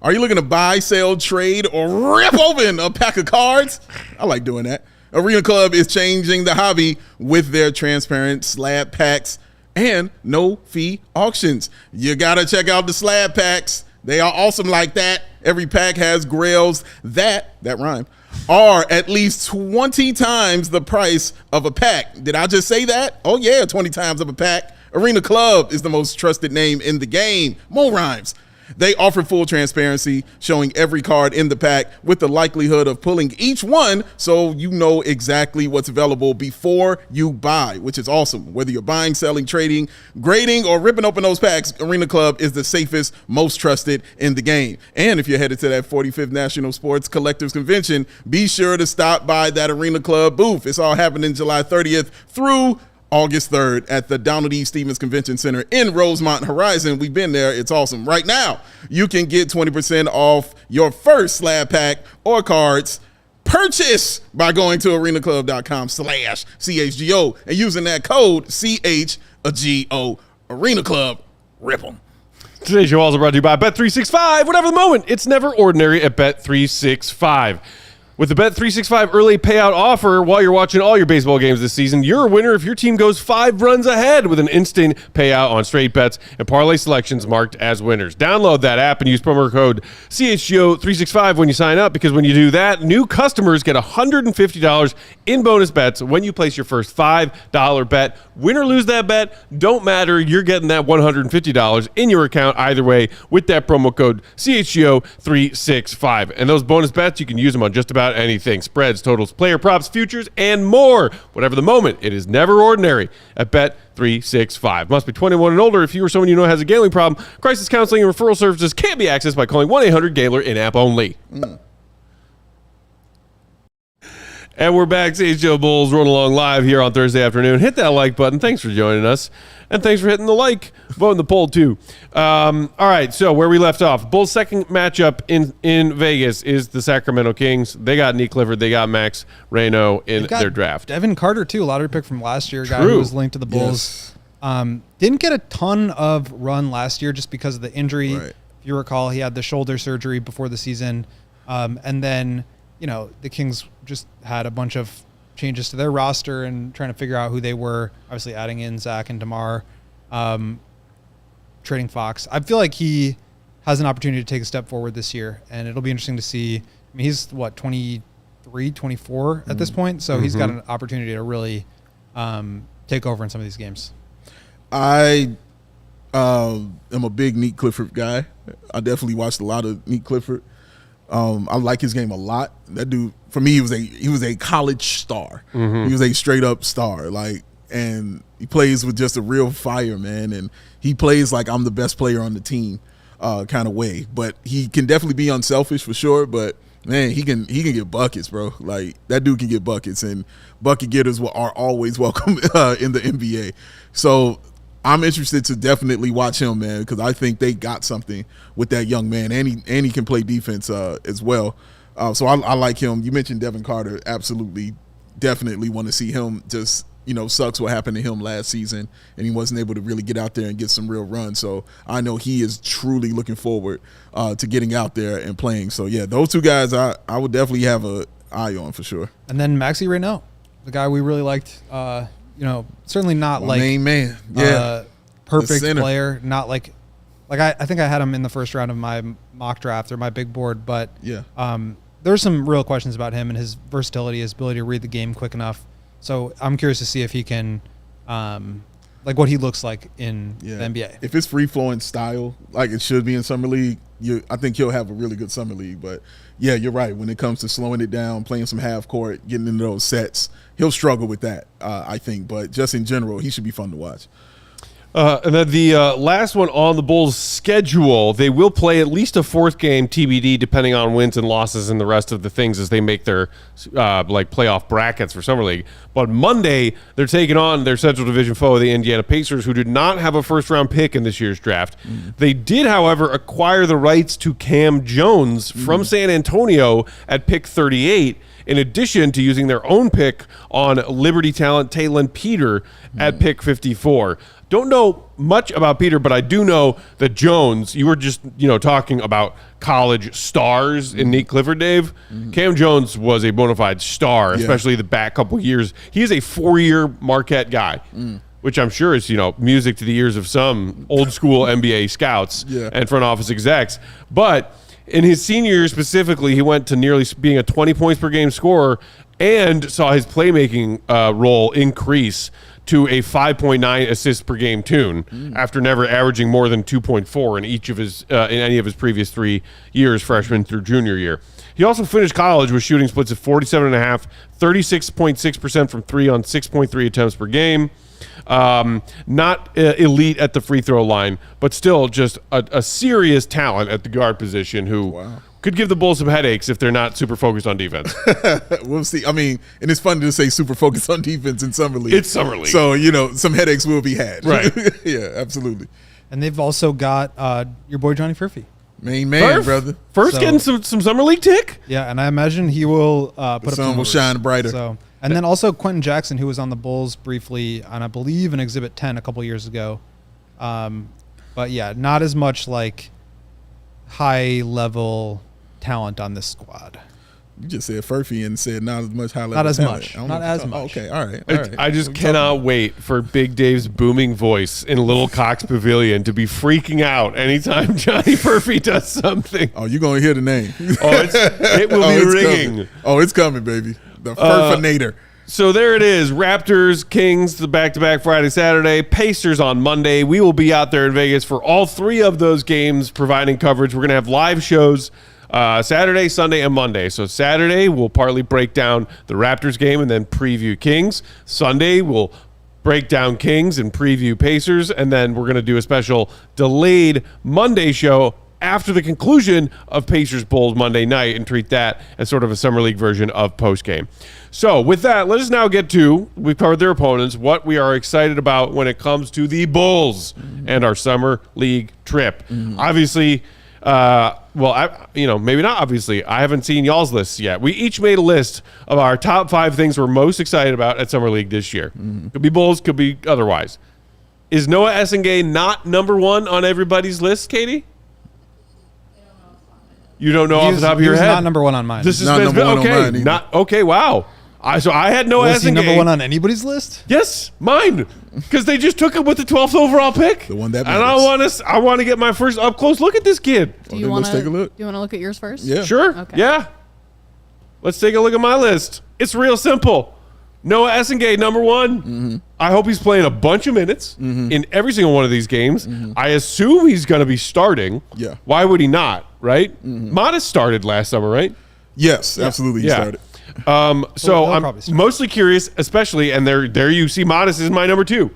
Are you looking to buy, sell, trade, or rip open a pack of cards? I like doing that. Arena Club is changing the hobby with their transparent slab packs and no-fee auctions. You got to check out the slab packs. They are awesome like that. Every pack has grails that rhyme, are at least 20 times the price of a pack. Did I just say that? Oh, yeah, 20 times of a pack. Arena Club is the most trusted name in the game. More rhymes. They offer full transparency, showing every card in the pack with the likelihood of pulling each one so you know exactly what's available before you buy, which is awesome. Whether you're buying, selling, trading, grading, or ripping open those packs, Arena Club is the safest, most trusted in the game. And if you're headed to that 45th National Sports Collectors Convention, be sure to stop by that Arena Club booth. It's all happening July 30th through August 3rd at the Donald E. Stevens Convention Center in Rosemont Horizon. We've been there. It's awesome. Right now, you can get 20% off your first slab pack or cards purchase by going to arenaclub.com/CHGO and using that code CHGO Arena Club. Rip 'em. Today's show also brought to you by Bet365. Whatever the moment, it's never ordinary at Bet365. With the Bet365 early payout offer, while you're watching all your baseball games this season, you're a winner if your team goes 5 runs ahead with an instant payout on straight bets and parlay selections marked as winners. Download that app and use promo code CHGO365 when you sign up, because when you do that, new customers get $150 in bonus bets when you place your first $5 bet. Win or lose that bet, don't matter. You're getting that $150 in your account either way with that promo code CHGO365. And those bonus bets, you can use them on just about anything: spreads, totals, player props, futures, and more. Whatever the moment, it is never ordinary at Bet365. Must be 21 and older. If you or someone you know has a gambling problem, crisis counseling and referral services can be accessed by calling 1-800-GAMBLER in-app only. And we're back. CHGO Bulls rolling along live here on Thursday afternoon. Hit that like button. Thanks for joining us. And thanks for hitting the like. Vote in the poll, too. All right, so where we left off. Bulls' second matchup in Vegas is the Sacramento Kings. They got Nick Clifford. They got Max Reno in their draft. Devin Carter, too, lottery pick from last year. Guy who was linked to the Bulls. Yes. Didn't get a ton of run last year just because of the injury. Right. If you recall, he had the shoulder surgery before the season. And then, you know, the Kings just had a bunch of changes to their roster and trying to figure out who they were, obviously adding in Zach and DeMar, trading Fox. I feel like he has an opportunity to take a step forward this year, and it'll be interesting to see. I mean, he's, 23, 24 at this point, so he's got an opportunity to really take over in some of these games. I am a big Nick Clifford guy. I definitely watched a lot of Nick Clifford. I like his game a lot. That dude, for me, he was a college star. He was a straight up star. And he plays with just a real fire, man. And he plays like I'm the best player on the team, kind of way. But he can definitely be unselfish for sure. But man, he can get buckets, bro. Like, that dude can get buckets, and bucket getters are always welcome in the NBA. So I'm interested to definitely watch him, man, because I think they got something with that young man, and he can play defense as well. So I like him. You mentioned Devin Carter. Absolutely, definitely want to see him. Just, sucks what happened to him last season, and he wasn't able to really get out there and get some real run. So I know he is truly looking forward to getting out there and playing. So, yeah, those two guys I would definitely have an eye on for sure. And then Maxi Reno, the guy we really liked, certainly not main man. Yeah. Perfect player. Not like I think I had him in the first round of my mock draft or my big board, but yeah. There's some real questions about him and his versatility, his ability to read the game quick enough. So I'm curious to see if he can, what he looks like in the NBA. If it's free-flowing style, like it should be in Summer League, I think he'll have a really good Summer League. But, yeah, you're right. When it comes to slowing it down, playing some half court, getting into those sets, he'll struggle with that, I think. But just in general, he should be fun to watch. And then the last one on the Bulls' schedule, they will play at least a fourth game TBD, depending on wins and losses and the rest of the things as they make their playoff brackets for Summer League. But Monday, they're taking on their Central Division foe, the Indiana Pacers, who did not have a first-round pick in this year's draft. They did, however, acquire the rights to Cam Jones from San Antonio at pick 38 in addition to using their own pick on Liberty talent Taylon Peter at pick 54. Don't know much about Peter, but I do know that Jones, you were just, talking about college stars in Nate Clifford, Dave. Cam Jones was a bona fide star, especially the back couple years. He is a 4-year Marquette guy, which I'm sure is, music to the ears of some old school NBA scouts and front office execs. But in his senior year specifically, he went to nearly being a 20 points per game scorer and saw his playmaking role increase to a 5.9 assists per game tune after never averaging more than 2.4 in each of his in any of his previous 3 years, freshman through junior year. He also finished college with shooting splits of 47.5, 36.6% from 3 on 6.3 attempts per game. Not elite at the free throw line, but still just a serious talent at the guard position who could give the Bulls some headaches if they're not super focused on defense. We'll see. I mean, and it's funny to say super focused on defense in Summer League. It's Summer League. So, some headaches will be had. Right. Yeah, absolutely. And they've also got your boy Johnny Furphy. Main man, brother. First getting some Summer League tick? Yeah, and I imagine he will put up The some sun will numbers. shine brighter. So, and then also Quentin Jackson, who was on the Bulls briefly on, I believe, an Exhibit 10 a couple years ago. But yeah, not as much like high-level talent on this squad. You just said Furphy and said not as much high level. Not as talent. much. I don't Not know as what you're much. talking- Okay, all right. I just cannot wait for Big Dave's booming voice in Little Cox Pavilion to be freaking out anytime Johnny Furphy does something. Oh, you're going to hear the name. It will be it's ringing. Coming. Oh, it's coming, baby. The Furfinator. So there it is. Raptors, Kings, the back-to-back Friday, Saturday. Pacers on Monday. We will be out there in Vegas for all 3 of those games providing coverage. We're going to have live shows Saturday, Sunday, and Monday. So Saturday, we'll partly break down the Raptors game and then preview Kings. Sunday, we'll break down Kings and preview Pacers. And then we're going to do a special delayed Monday show after the conclusion of Pacers Bulls Monday night and treat that as sort of a Summer League version of postgame. So with that, let us now get to, we've covered their opponents, what we are excited about when it comes to the Bulls and our Summer League trip. Obviously, maybe not obviously. I haven't seen y'all's lists yet. We each made a list of our top 5 things we're most excited about at Summer League this year. Could be Bulls, could be otherwise. Is Noa Essengue not number 1 on everybody's list, Katie? You don't know off the top of your head? Not number 1 on mine. This is Not number 1 on mine either. Okay. Wow. So I had Noa Was he Essengue. number 1 on anybody's list? Yes, mine. Because they just took him with the 12th overall pick. The one that and matters. I want to get my first up close look at this kid. Do you then want let's take a look. to look at yours first? Yeah. Sure. Okay. Yeah. Let's take a look at my list. It's real simple. Noa Essengue, number 1. I hope he's playing a bunch of minutes in every single one of these games. I assume he's going to be starting. Yeah. Why would he not, right? Matas started last summer, right? Yes, absolutely. He started. So he'll I'm probably start. mostly curious, especially, and there you see Matas is my number 2.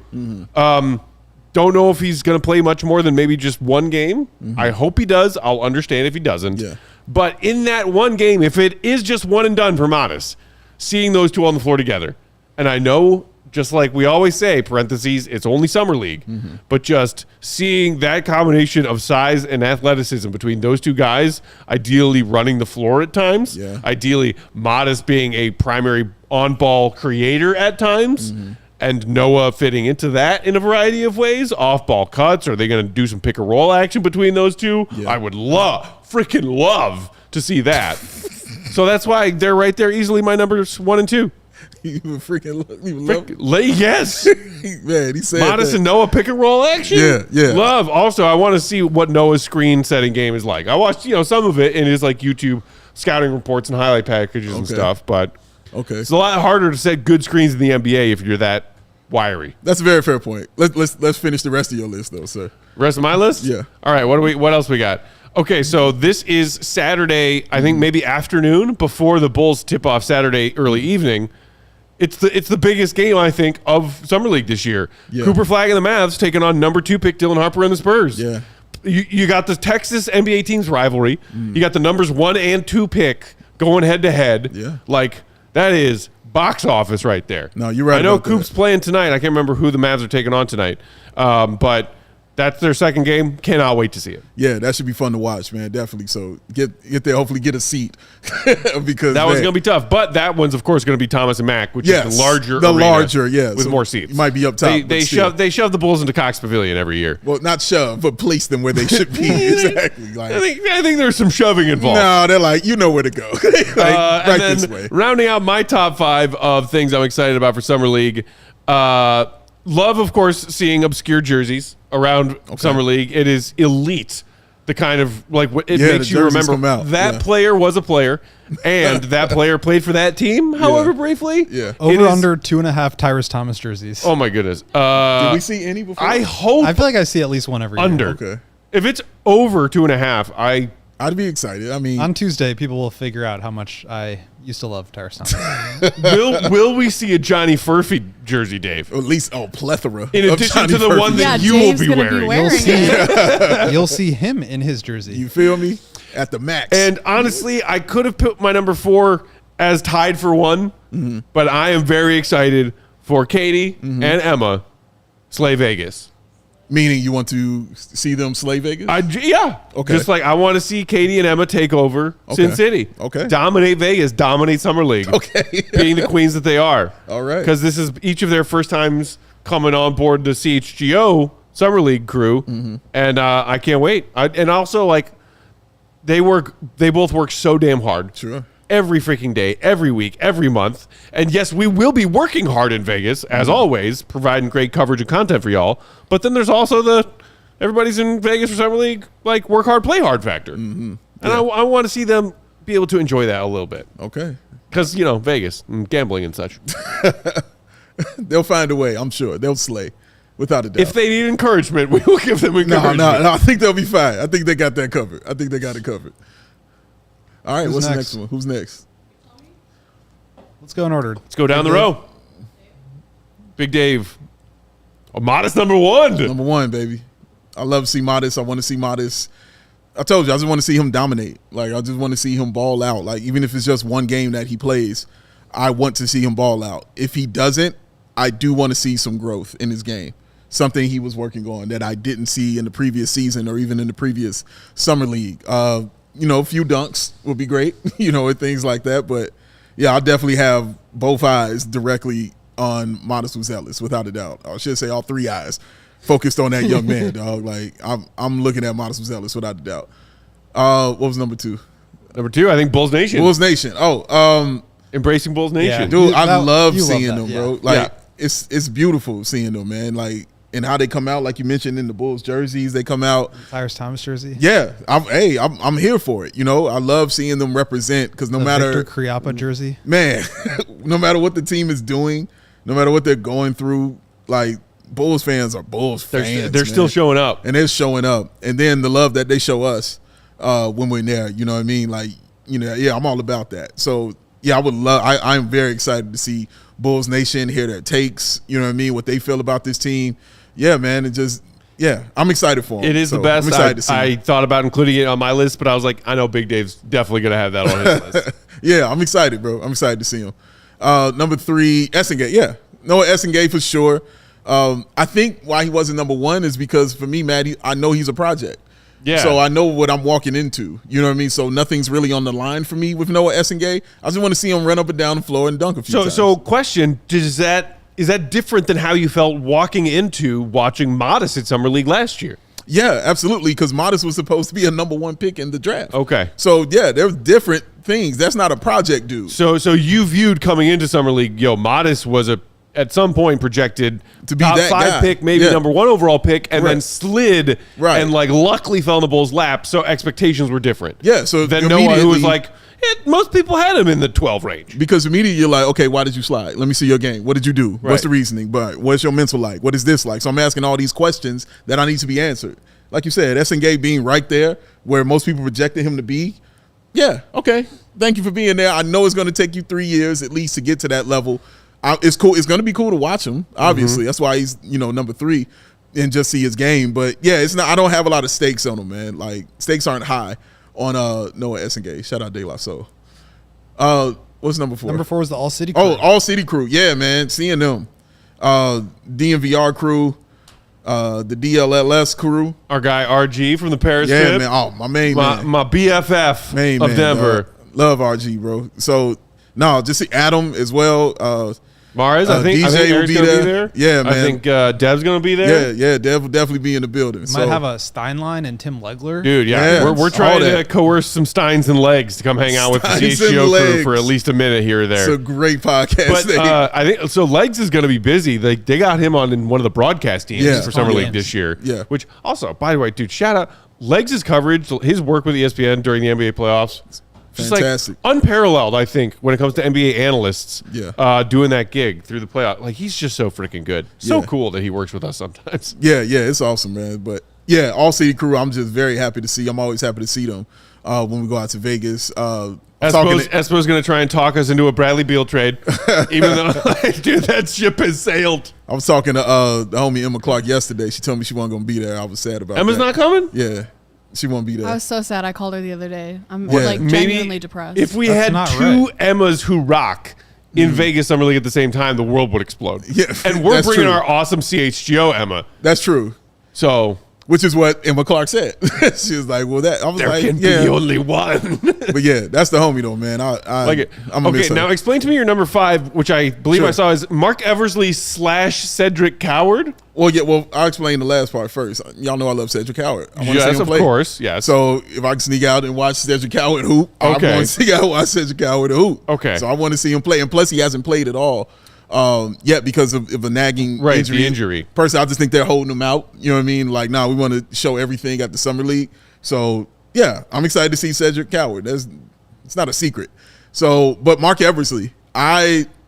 Don't know if he's going to play much more than maybe just 1 game. I hope he does. I'll understand if he doesn't. Yeah. But in that 1 game, if it is just 1 and done for Matas, seeing those 2 on the floor together, and I know, just like we always say, parentheses, it's only Summer League, but just seeing that combination of size and athleticism between those 2 guys, ideally running the floor at times, ideally Matas being a primary on-ball creator at times, and Noah fitting into that in a variety of ways, off-ball cuts, are they going to do some pick-and-roll action between those 2? Yeah. I would freaking love to see that. So that's why they're right there easily my numbers 1 and 2. You freaking love Yes. Man, he said Matas that. and Noah pick and roll action. Yeah. Love. Also, I want to see what Noah's screen setting game is like. I watched, some of it in his YouTube scouting reports and highlight packages and stuff, but Okay. it's a lot harder to set good screens in the NBA if you're that wiry. That's a very fair point. Let's finish the rest of your list though, sir. Rest of my list? Yeah. All right, what else we got? Okay, so this is Saturday, I think maybe afternoon before the Bulls tip off Saturday early evening. It's the biggest game, I think, of Summer League this year. Yeah. Cooper Flagg and the Mavs taking on number 2 pick Dylan Harper and the Spurs. Yeah. You got the Texas NBA teams rivalry. You got the numbers 1 and 2 pick going head to head. Yeah. That is box office right there. No, you're right I know about Coop's that. playing tonight. I can't remember who the Mavs are taking on tonight. But That's their second game. Cannot wait to see it. Yeah, that should be fun to watch, man. Definitely. So get there. Hopefully, get a seat because That one's going to be tough. But that one's, of course, going to be Thomas and Mack, which is the larger arena yeah, with so more seats. You might be up top. They shove the Bulls into Cox Pavilion every year. Well, not shove, but place them where they should be. Exactly. Like, I think there's some shoving involved. No, they're like, you know where to go. Right this way. Rounding out my top 5 of things I'm excited about for Summer League. Love, of course, seeing obscure jerseys around Summer League. It is elite. The kind of it makes you remember that player was a player, and that player played for that team. However briefly, over under 2.5 Tyrese Thomas jerseys. Oh my goodness! Did we see any before? I hope. I feel like I see at least one every under. year. Okay. If it's over 2.5, I'd be excited. I mean, on Tuesday, people will figure out how much I used to love Tyrese Thomas. will we see a Johnny Furphy jersey, Dave? Or at least plethora. In addition to the Furphy. one that you Dave's will be gonna wearing. You'll see him in his jersey. You feel me? At the max. And honestly, I could have put my number 4 as tied for 1, but I am very excited for Katie and Emma slay Vegas. Meaning you want to see them slay Vegas? Yeah. Okay. Just like I want to see Katie and Emma take over Sin City. Okay. Dominate Vegas. Dominate Summer League. Okay. Being the queens that they are. All right. Because this is each of their first times coming on board the CHGO Summer League crew. And I can't wait. And also, they both work so damn hard. Sure. Every freaking day, every week, every month. And yes, we will be working hard in Vegas, as always, providing great coverage and content for y'all. But then there's also everybody's in Vegas for Summer League, work hard, play hard factor. And I want to see them be able to enjoy that a little bit. Okay. Because, Vegas and gambling and such. They'll find a way, I'm sure. They'll slay, without a doubt. If they need encouragement, we will give them encouragement. No, I think they'll be fine. I think they got that covered. I think they got it covered. All right, what's the next one? Who's next? Let's go in order. Let's go down the row. Big Dave. Matas number 1. Number 1, baby. I love to see Matas. I want to see Matas. I told you, I just want to see him dominate. I just want to see him ball out. Even if it's just one game that he plays, I want to see him ball out. If he doesn't, I do want to see some growth in his game. Something he was working on that I didn't see in the previous season or even in the previous Summer League. A few dunks would be great, and things like that. But, yeah, I'll definitely have both eyes directly on Matas Buzelis, without a doubt. I should say all 3 eyes focused on that young man, dog. I'm looking at Matas Buzelis, without a doubt. What was number 2? Number 2, I think Bulls Nation. Bulls Nation. Embracing Bulls Nation. Yeah, dude, I love seeing them, bro. It's beautiful seeing them, man. And how they come out, like you mentioned in the Bulls jerseys, they come out. Tyrese Thomas jersey. Yeah, I'm here for it. I love seeing them represent because no matter Victor Kriapa jersey, man, no matter what the team is doing, no matter what they're going through, Bulls fans are Bulls fans. They're still showing up, and they're showing up. And then the love that they show us when we're there. You know what I mean? Yeah, I'm all about that. So yeah, I would love. I'm very excited to see Bulls Nation hear their takes. You know what I mean? What they feel about this team. Yeah, man. I'm excited for him. It is the best. I'm excited to see I thought about including it on my list, but I was like, I know Big Dave's definitely going to have that on his list. Yeah, I'm excited, bro. I'm excited to see him. Number 3, Essengue. Yeah, Noa Essengue for sure. I think why he wasn't number 1 is because for me, Matt, I know he's a project. Yeah. So I know what I'm walking into. You know what I mean? So nothing's really on the line for me with Noa Essengue. I just want to see him run up and down the floor and dunk a few times. So question, is that different than how you felt walking into watching Matas at Summer League last year? Yeah, absolutely, because Matas was supposed to be a number 1 pick in the draft. Okay. So, yeah, there's different things. That's not a project dude. So you viewed coming into Summer League, Matas was at some point projected to be top that 5 guy. Pick, maybe number 1 overall pick, and then slid and luckily fell in the Bulls' lap. So expectations were different. Yeah. So then Noah, who was most people had him in the 12 range. Because immediately you're like, okay, why did you slide? Let me see your game. What did you do? Right. What's the reasoning? But what's your mental like? What is this like? So I'm asking all these questions that I need to be answered. Like you said, Essengue being right there where most people projected him to be. Yeah. Okay. Thank you for being there. I know it's going to take you 3 years at least to get to that level. It's cool. It's going to be cool to watch him. Obviously, that's why he's number 3, and just see his game. But yeah, it's not. I don't have a lot of stakes on him, man. Stakes aren't high on Noa Essengue. Shout out De La Soul. What's number 4? Number 4 is the ALLCITY crew. Oh, ALLCITY crew. Yeah, man. Seeing them. DNVR crew. The DLLS crew. Our guy RG from the Paris Yeah, trip. man. Oh, my main man. My BFF Main of man, Denver. Love RG, bro. So, no, just see Adam as well. Mars, I think DJ will Eric's be gonna be there. there. Yeah, man. I think Dev's gonna be there. Yeah, Dev will definitely be in the building. Might have a Steinlein and Tim Legler. Dude, Yeah, we're all trying to that. coerce some Steins and Legs to come hang out with the Steins and CHGO crew Legs. for at least a minute here or It's there. a great podcast. But I think so. Legs is going to be busy. They got him on in one of the broadcast teams Yeah. for Summer Fun League games. this year. Yeah. Which also, by the way, dude, shout out Legs' coverage, his work with ESPN during the NBA playoffs. Just Fantastic. like unparalleled, I think, when it comes to NBA analysts. Yeah. Doing that gig through the playoff, like he's just so freaking good. So Yeah. cool that he works with us sometimes. Yeah, it's awesome, man. But yeah, ALLCITY crew, I'm just very happy to see. I'm always happy to see them when we go out to Vegas. Espo's going to try and talk us into a Bradley Beal trade, even though, dude, that ship has sailed. I was talking to the homie Emma Clark yesterday. She told me she wasn't going to be there. I was sad about Emma's that. not coming? Yeah, she won't be there. I was so sad. I called her the other day. I'm Yeah. like genuinely depressed. If we That's had not two right. Emmas who rock in Vegas Summer League at the same time, the world would explode. Yeah, and we're that's bringing true. our awesome CHGO Emma. That's true. So Which is what Emma Clark said. She was like, "Well, that." I was there like, can "Yeah." be only one. But yeah, that's the homie though, man. I Like it. I'm gonna miss Okay, her. now explain to me your number 5, which I believe Sure. I saw is Mark Eversley / Cedric Coward. Well, yeah. Well, I'll explain the last part first. Y'all know I love Cedric Howard. I wanna see Yes, him of play. course. Yes. So if I can sneak out and watch Cedric Howard hoop, I'm Okay. going to sneak out and watch Cedric Howard hoop. Okay. So I want to see him play, and plus he hasn't played at all yet because of a nagging Right, injury. the injury. Personally, I just think they're holding him out. You know what I mean? Like, nah, we want to show everything at the summer league. So yeah, I'm excited to see Cedric Howard. It's not a secret. So, but Mark Eversley,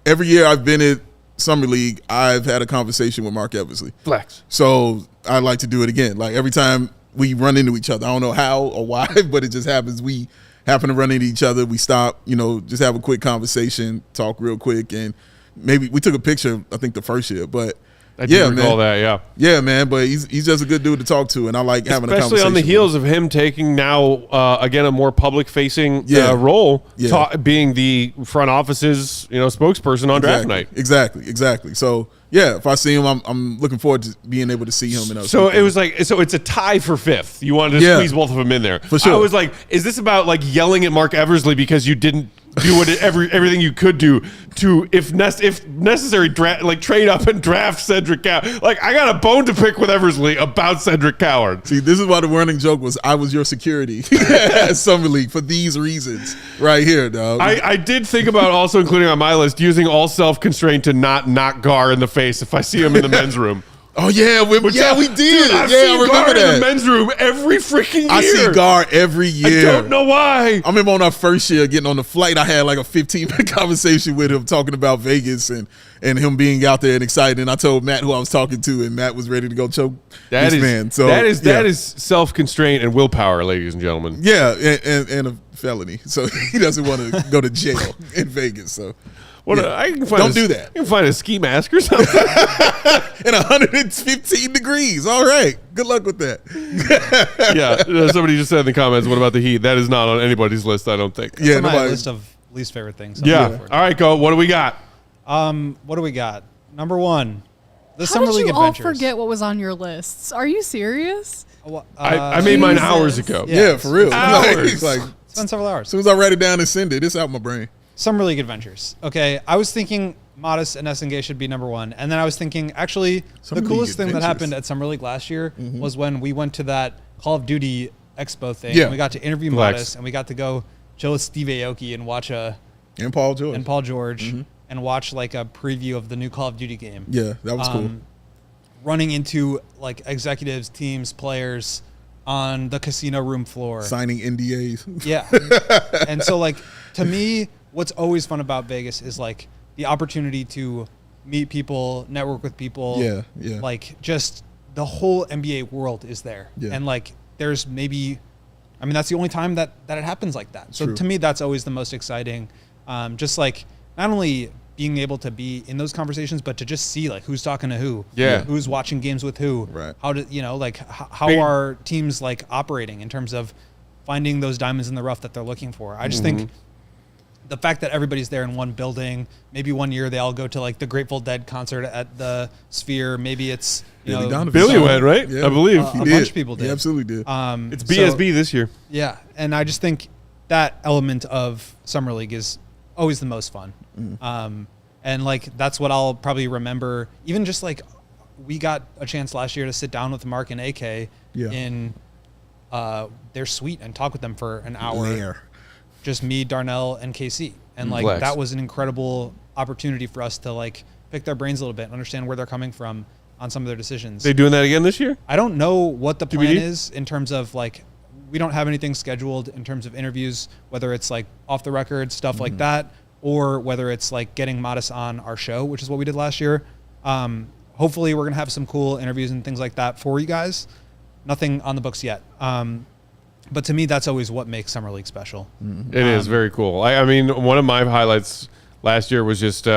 every year I've been at summer league, I've had a conversation with Mark Eversley. Flex. So I'd like to do it again. Like every time we run into each other, I don't know how or why, but it just happens. We happen to run into each other. We stop, just have a quick conversation, talk real quick, and maybe we took a picture, I think the first year, but I do yeah, recall man. that, yeah. Yeah, man, but he's just a good dude to talk to, and I like having a Especially conversation. on the with heels him. of him taking now, again, a more public-facing Yeah. role, Yeah. being the front office's spokesperson on draft night. Exactly. So yeah, if I see him, I'm looking forward to being able to see him. So it was like, so it's a tie for 5th. You wanted to Yeah. squeeze both of them in there. For sure. I was like, is this about like yelling at Mark Eversley because you didn't do everything you could do to, if necessary, trade up and draft Cedric Coward? Like, I got a bone to pick with Eversley about Cedric Coward. See, this is why the running joke was, I was your security at Summer League for these reasons right here, dog. I did think about also including on my list using all self-constraint to not knock Gar in the face if I see him in the men's room. Oh yeah, we did. Dude, I've yeah, I seen remember Gar in that. the men's room every freaking year. I see Gar every year. I don't know why. I remember on our first year getting on the flight, I had like a 15-minute conversation with him talking about Vegas and him being out there and excited. And I told Matt who I was talking to, and Matt was ready to go choke That this is man. So that yeah. is self-constraint and willpower, ladies and gentlemen. Yeah, and a felony. So he doesn't want to go to jail in Vegas. So What yeah. I can find Don't do that. I can find a ski mask or something. and 115 degrees. All right. Good luck with that. Yeah, somebody just said in the comments, "What about the Heat?" That is not on anybody's list, I don't think. Yeah, It's on my nobody. list of least favorite things. Yeah. All right, go. What do we got? What do we got? Number 1, the How Summer did League you all Adventures. forget what was on your lists? Are you serious? I made mine Jesus. hours ago. Yeah, for real. Hours. Like, It's been several hours. as soon as I write it down and send it, it's out my brain. Summer League Adventures. Okay, I was thinking Matas and Essengue should be number 1, and then I was thinking actually Summer the League coolest thing that Adventures. happened at Summer League last year was when we went to that Call of Duty Expo thing. Yeah. And we got to interview Flex. Matas, and we got to go chill with Steve Aoki and watch And Paul George. Paul George and watch like a preview of the new Call of Duty game. Yeah, that was cool. Running into like executives, teams, players on the casino room floor. Signing NDAs. Yeah. And so like to me, what's always fun about Vegas is like the opportunity to meet people, network with people. Yeah. Like just the whole NBA world is there. Yeah. And like there's maybe that's the only time that it happens like that. So True. to me that's always the most exciting. Just like not only being able to be in those conversations, but to just see like who's talking to who, Yeah. who's watching games with who, Right. how do how Big- are teams like operating in terms of finding those diamonds in the rough that they're looking for. I just think the fact that everybody's there in one building, maybe one year they all go to like the Grateful Dead concert at the Sphere. Maybe it's, Billy went, right? Yeah. I believe. A bunch of people did. He absolutely did. It's BSB this year. Yeah. And I just think that element of Summer League is always the most fun. And like, that's what I'll probably remember. Even just like, we got a chance last year to sit down with Mark and AK in their suite and talk with them for an hour. Just me, Darnell, and KC. And like, that was an incredible opportunity for us to like pick their brains a little bit, understand where they're coming from on some of their decisions. They doing that again this year? I don't know what the plan is in terms of like, we don't have anything scheduled in terms of interviews, whether it's like off the record stuff like that, or whether it's like getting Matas on our show, which is what we did last year. Hopefully we're going to have some cool interviews and things like that for you guys. Nothing on the books yet. But to me, that's always what makes Summer League special. It is very cool. I mean, one of my highlights last year was just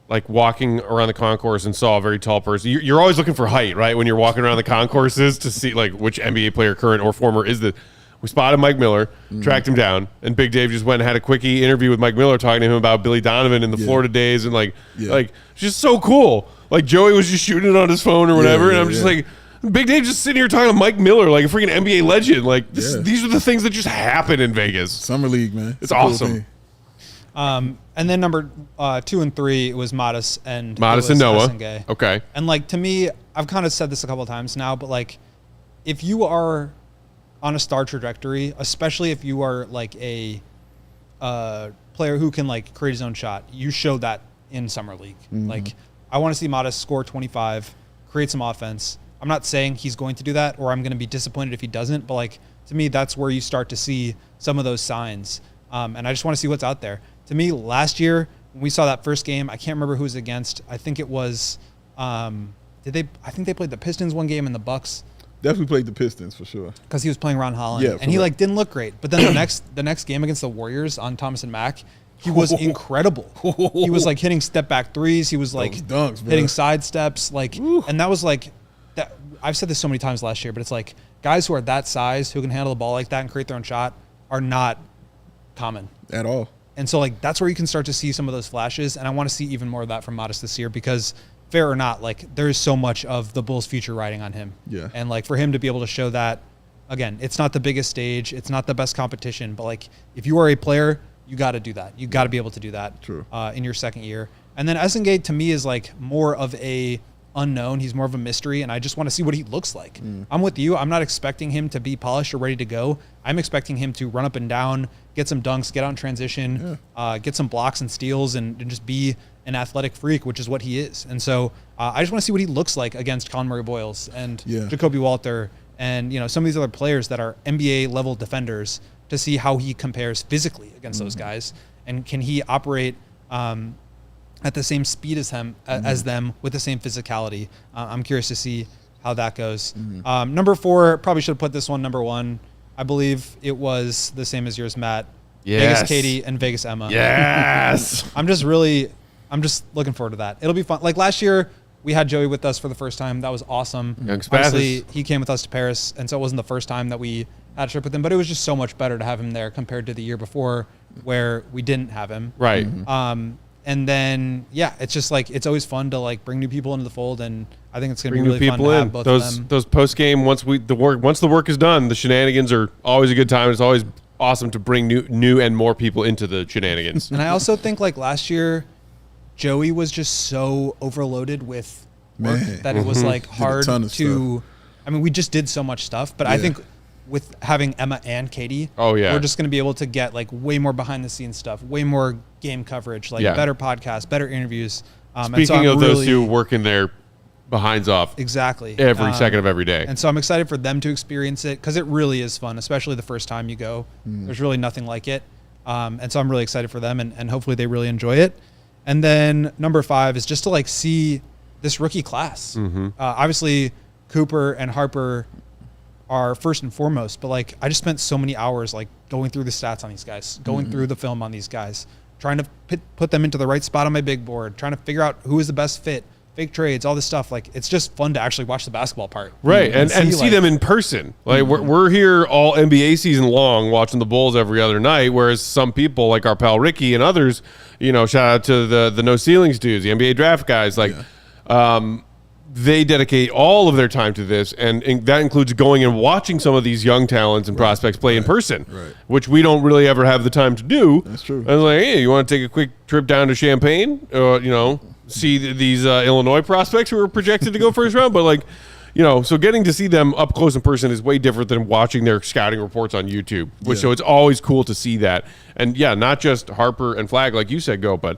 like walking around the concourse and saw a very tall person. You're always looking for height, right? When you're walking around the concourses to see like which NBA player, current or former, is the. We spotted Mike Miller, tracked him down, and Big Dave just went and had a quickie interview with Mike Miller, talking to him about Billy Donovan in the Florida days, and like just so cool. Like Joey was just shooting it on his phone or whatever, and I'm just like, Big Dave just sitting here talking to Mike Miller, like a freaking NBA legend. Like these are the things that just happen in Vegas. Summer League, man. It's awesome. Cool. And then number 2 and 3 was Matas and Noa. Essengue. Okay. And like, to me, I've kind of said this a couple of times now, but like, if you are on a star trajectory, especially if you are like a player who can like create his own shot, you show that in Summer League. Like, I want to see Matas score 25, create some offense. I'm not saying he's going to do that, or I'm going to be disappointed if he doesn't, but like, to me, that's where you start to see some of those signs. And I just want to see what's out there. To me, last year, when we saw that first game, I can't remember who it was against. I think it was, I think they played the Pistons one game and the Bucks. Definitely played the Pistons for sure. Because he was playing Ron Holland. And he like didn't look great. But then the next game against the Warriors on Thomas and Mack, he was incredible. He was like hitting step back threes. He was like dunks, hitting side steps. Like, and that was like that. I've said this so many times last year, but it's like guys who are that size, who can handle the ball like that and create their own shot, are not common at all. And so like that's where you can start to see some of those flashes. And I want to see even more of that from Matas this year, because fair or not, like there's so much of the Bulls' future riding on him. Yeah. And like for him to be able to show that, again, it's not the biggest stage, it's not the best competition, but like if you are a player, you got to do that. You got to be able to do that. True. In your second year. And then Essengue to me is like more of a unknown. He's more of a mystery, and I just want to see what he looks like. I'm with you. I'm not expecting him to be polished or ready to go. I'm expecting him to run up and down, get some dunks, get out in transition, get some blocks and steals, and just be an athletic freak, which is what he is. And so I just want to see what he looks like against Colin Murray Boyles and Jacoby Walter and some of these other players that are NBA level defenders, to see how he compares physically against those guys, and can he operate at the same speed as them with the same physicality. I'm curious to see how that goes. Number 4, probably should have put this one number 1. I believe it was the same as yours, Matt. Yes. Vegas Katie and Vegas Emma. Yes. I'm just looking forward to that. It'll be fun. Like last year, we had Joey with us for the first time. That was awesome. Young Spathis. Obviously, he came with us to Paris, and so it wasn't the first time that we had a trip with him, but it was just so much better to have him there compared to the year before where we didn't have him. Right. And then, it's just like, it's always fun to like bring new people into the fold, and I think it's going to be Bring really new fun people to in. have both of them. Those post game, once the work is done, the shenanigans are always a good time. It's always awesome to bring new and more people into the shenanigans. And I also think like last year, Joey was just so overloaded with work that it was like hard to. I mean, we just did so much stuff, but I think with having Emma and Katie, we're just going to be able to get like way more behind the scenes stuff, way more game coverage, like better podcasts, better interviews. Speaking of those two working their behinds off exactly every second of every day. And so I'm excited for them to experience it, because it really is fun, especially the first time you go. There's really nothing like it. And so I'm really excited for them, and hopefully they really enjoy it. And then number 5 is just to like see this rookie class. Obviously Cooper and Harper are first and foremost, but like I just spent so many hours like going through the stats on these guys, going through the film on these guys, trying to put them into the right spot on my big board, trying to figure out who is the best fit fake trades, all this stuff. Like, it's just fun to actually watch the basketball part. Right, and see like, them in person. Like we're here all NBA season long watching the Bulls every other night, whereas some people like our pal Ricky and others, shout out to the No Ceilings dudes, the NBA draft guys, like they dedicate all of their time to this, and that includes going and watching some of these young talents and prospects play in person, which we don't really ever have the time to do. That's true. I was like, hey, you want to take a quick trip down to Champaign, see these Illinois prospects who are projected to go first round, but like, so getting to see them up close in person is way different than watching their scouting reports on YouTube. So it's always cool to see that. And not just Harper and Flagg, like you said, but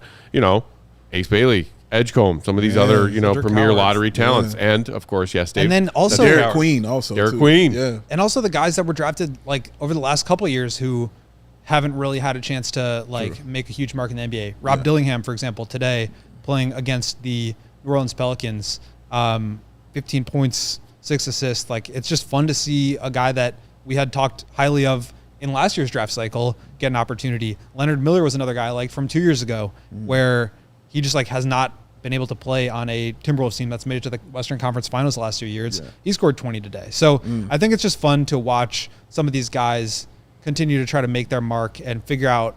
Ace Bailey, Edgecombe, some of these other, premier Cowards. lottery talents. And of course, yes, Dave. And then also Derek Queen also. Derek too. Queen. Yeah. And also the guys that were drafted like over the last couple of years who haven't really had a chance to make a huge mark in the NBA. Rob Dillingham, for example, today playing against the New Orleans Pelicans, 15 points, 6 assists. Like, it's just fun to see a guy that we had talked highly of in last year's draft cycle get an opportunity. Leonard Miller was another guy like from 2 years ago where he just like has not been able to play on a Timberwolves team that's made it to the Western Conference Finals the last 2 years. He scored 20 today. So I think it's just fun to watch some of these guys continue to try to make their mark and figure out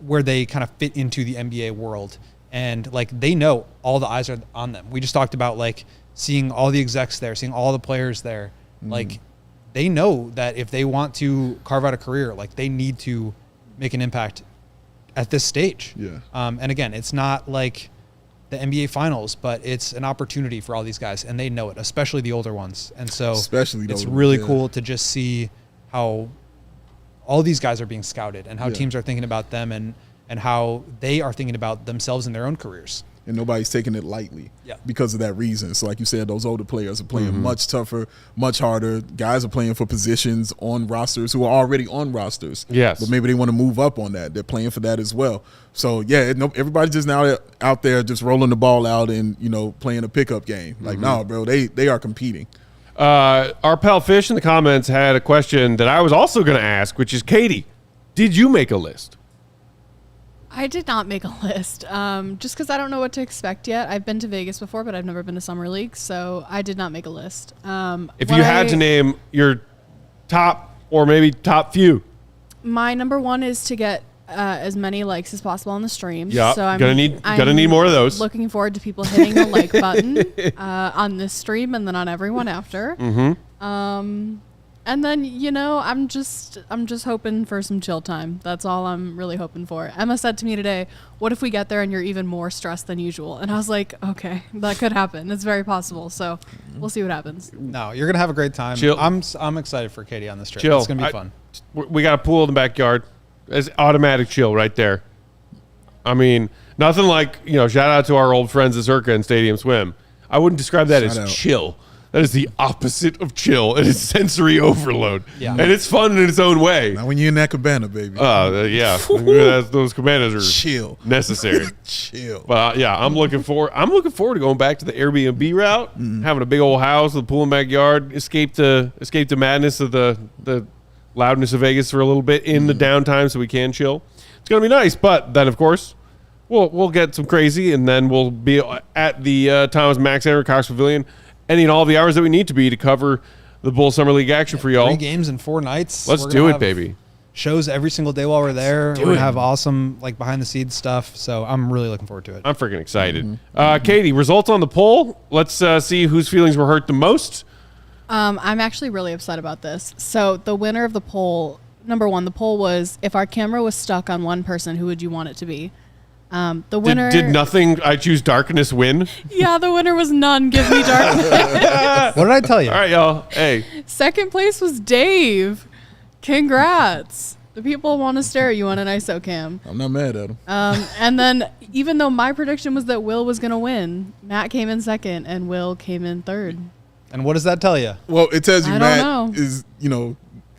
where they kind of fit into the NBA world. And like, they know all the eyes are on them. We just talked about like seeing all the execs there, seeing all the players there. Like, they know that if they want to carve out a career, like, they need to make an impact at this stage. And again, it's not like the NBA Finals, but it's an opportunity for all these guys, and they know it, especially the older ones. And so it's really cool to just see how all these guys are being scouted and how teams are thinking about them and how they are thinking about themselves in their own careers. And nobody's taking it lightly because of that reason. So like you said, those older players are playing much tougher, much harder. Guys are playing for positions on rosters who are already on rosters. Yes. But maybe they want to move up on that. They're playing for that as well. So, everybody's just now out there just rolling the ball out and, playing a pickup game. Like, no, bro, they are competing. Our pal Fish in the comments had a question that I was also going to ask, which is, Katie, did you make a list? I did not make a list, just because I don't know what to expect yet. I've been to Vegas before, but I've never been to Summer League, so I did not make a list. If you had to name your top or maybe top few. My number one is to get as many likes as possible on the stream. Yeah, so I'm gonna need more of those. Looking forward to people hitting the like button on this stream and then on everyone after. And then, I'm just hoping for some chill time. That's all I'm really hoping for. Emma said to me today, what if we get there and you're even more stressed than usual? And I was like, okay, that could happen. It's very possible. So we'll see what happens. No, you're going to have a great time. Chill. I'm excited for Katie on this trip. Chill. It's going to be fun. We got a pool in the backyard. It's automatic chill right there. I mean, nothing like, shout out to our old friends at Circa and Stadium Swim. I wouldn't describe that as chill. That is the opposite of chill. It is sensory overload. Yeah. And it's fun in its own way. Now when you're in that cabana, baby. Those cabanas are chill. Necessary. Chill. But I'm looking forward to going back to the Airbnb route, having a big old house with a pool and backyard, escape the madness of the loudness of Vegas for a little bit in the downtime so we can chill. It's going to be nice, but then of course we'll get some crazy, and then we'll be at the Thomas Mack Center, Cox Pavilion, ending all the hours that we need to be to cover the Bull Summer League action for y'all. 3 games in 4 nights. Let's do it, baby. Shows every single day while we're there. We're going to have awesome behind the scenes stuff. So I'm really looking forward to it. I'm freaking excited. Katie, results on the poll. Let's see whose feelings were hurt the most. I'm actually really upset about this. So the winner of the poll, number one, the poll was, if our camera was stuck on one person, who would you want it to be? The winner did nothing. I choose darkness win. Yeah, the winner was none. Give me darkness. What did I tell you? All right, y'all. Hey. Second place was Dave. Congrats. The people want to stare at you on an ISO cam. I'm not mad at him. And then, even though my prediction was that Will was going to win, Matt came in second and Will came in third. And what does that tell you? Well, it tells you Matt know. is,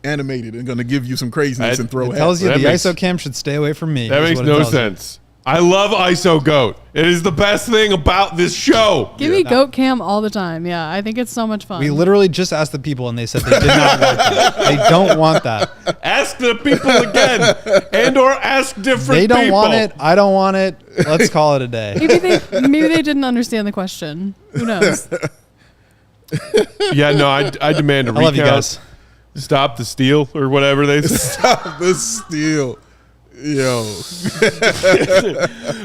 animated and going to give you some craziness and throw It tells you the ISO cam should stay away from me. That makes no sense. I love ISO Goat. It is the best thing about this show. Give me goat cam all the time. Yeah, I think it's so much fun. We literally just asked the people, and they said they did not want that. They don't want that. Ask the people again, and or ask different people. They don't want it. I don't want it. Let's call it a day. Maybe they didn't understand the question. Who knows? Yeah, no, I demand a recount. I love you guys. Stop the steal or whatever they say. Stop the steal. Yo.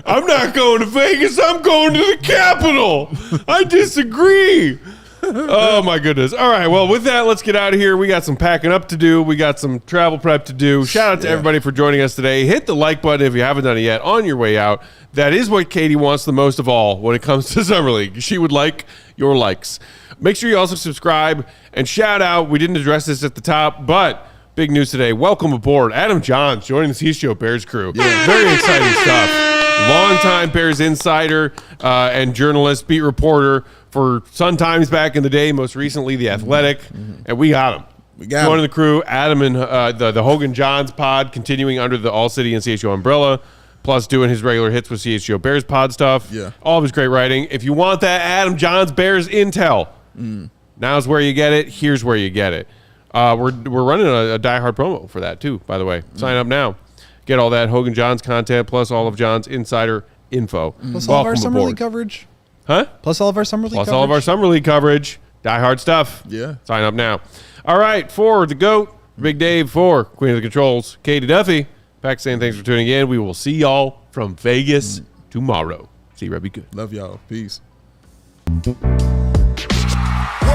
I'm not going to Vegas. I'm going to the Capitol. I disagree. Oh, my goodness. All right. Well, with that, let's get out of here. We got some packing up to do. We got some travel prep to do. Shout out to everybody for joining us today. Hit the like button if you haven't done it yet on your way out. That is what Katie wants the most of all when it comes to Summer League. She would like your likes. Make sure you also subscribe and shout out. We didn't address this at the top, but big news today. Welcome aboard, Adam Johns joining the CHGO Bears crew. Yeah. Very exciting stuff. Longtime Bears insider and journalist, beat reporter for Sun Times back in the day, most recently The Athletic, and we got him. Joining the crew, Adam and the Hogan Johns pod, continuing under the ALLCITY and CHGO umbrella, plus doing his regular hits with CHGO Bears pod stuff. Yeah. All of his great writing. If you want that Adam Johns Bears intel, now's where you get it. Here's where you get it. We're running a diehard promo for that too, by the way. Sign up now. Get all that Hogan Johns content plus all of John's insider info. Plus all of our Summer League coverage. Huh? Plus all of our Summer League coverage. Plus all of our Summer League coverage. Diehard stuff. Yeah. Sign up now. All right. For the GOAT, Big Dave, for Queen of the Controls, Katie Duffy. Peck saying thanks for tuning in. We will see y'all from Vegas tomorrow. See you, Rebby. Good. Love y'all. Peace. Whoa.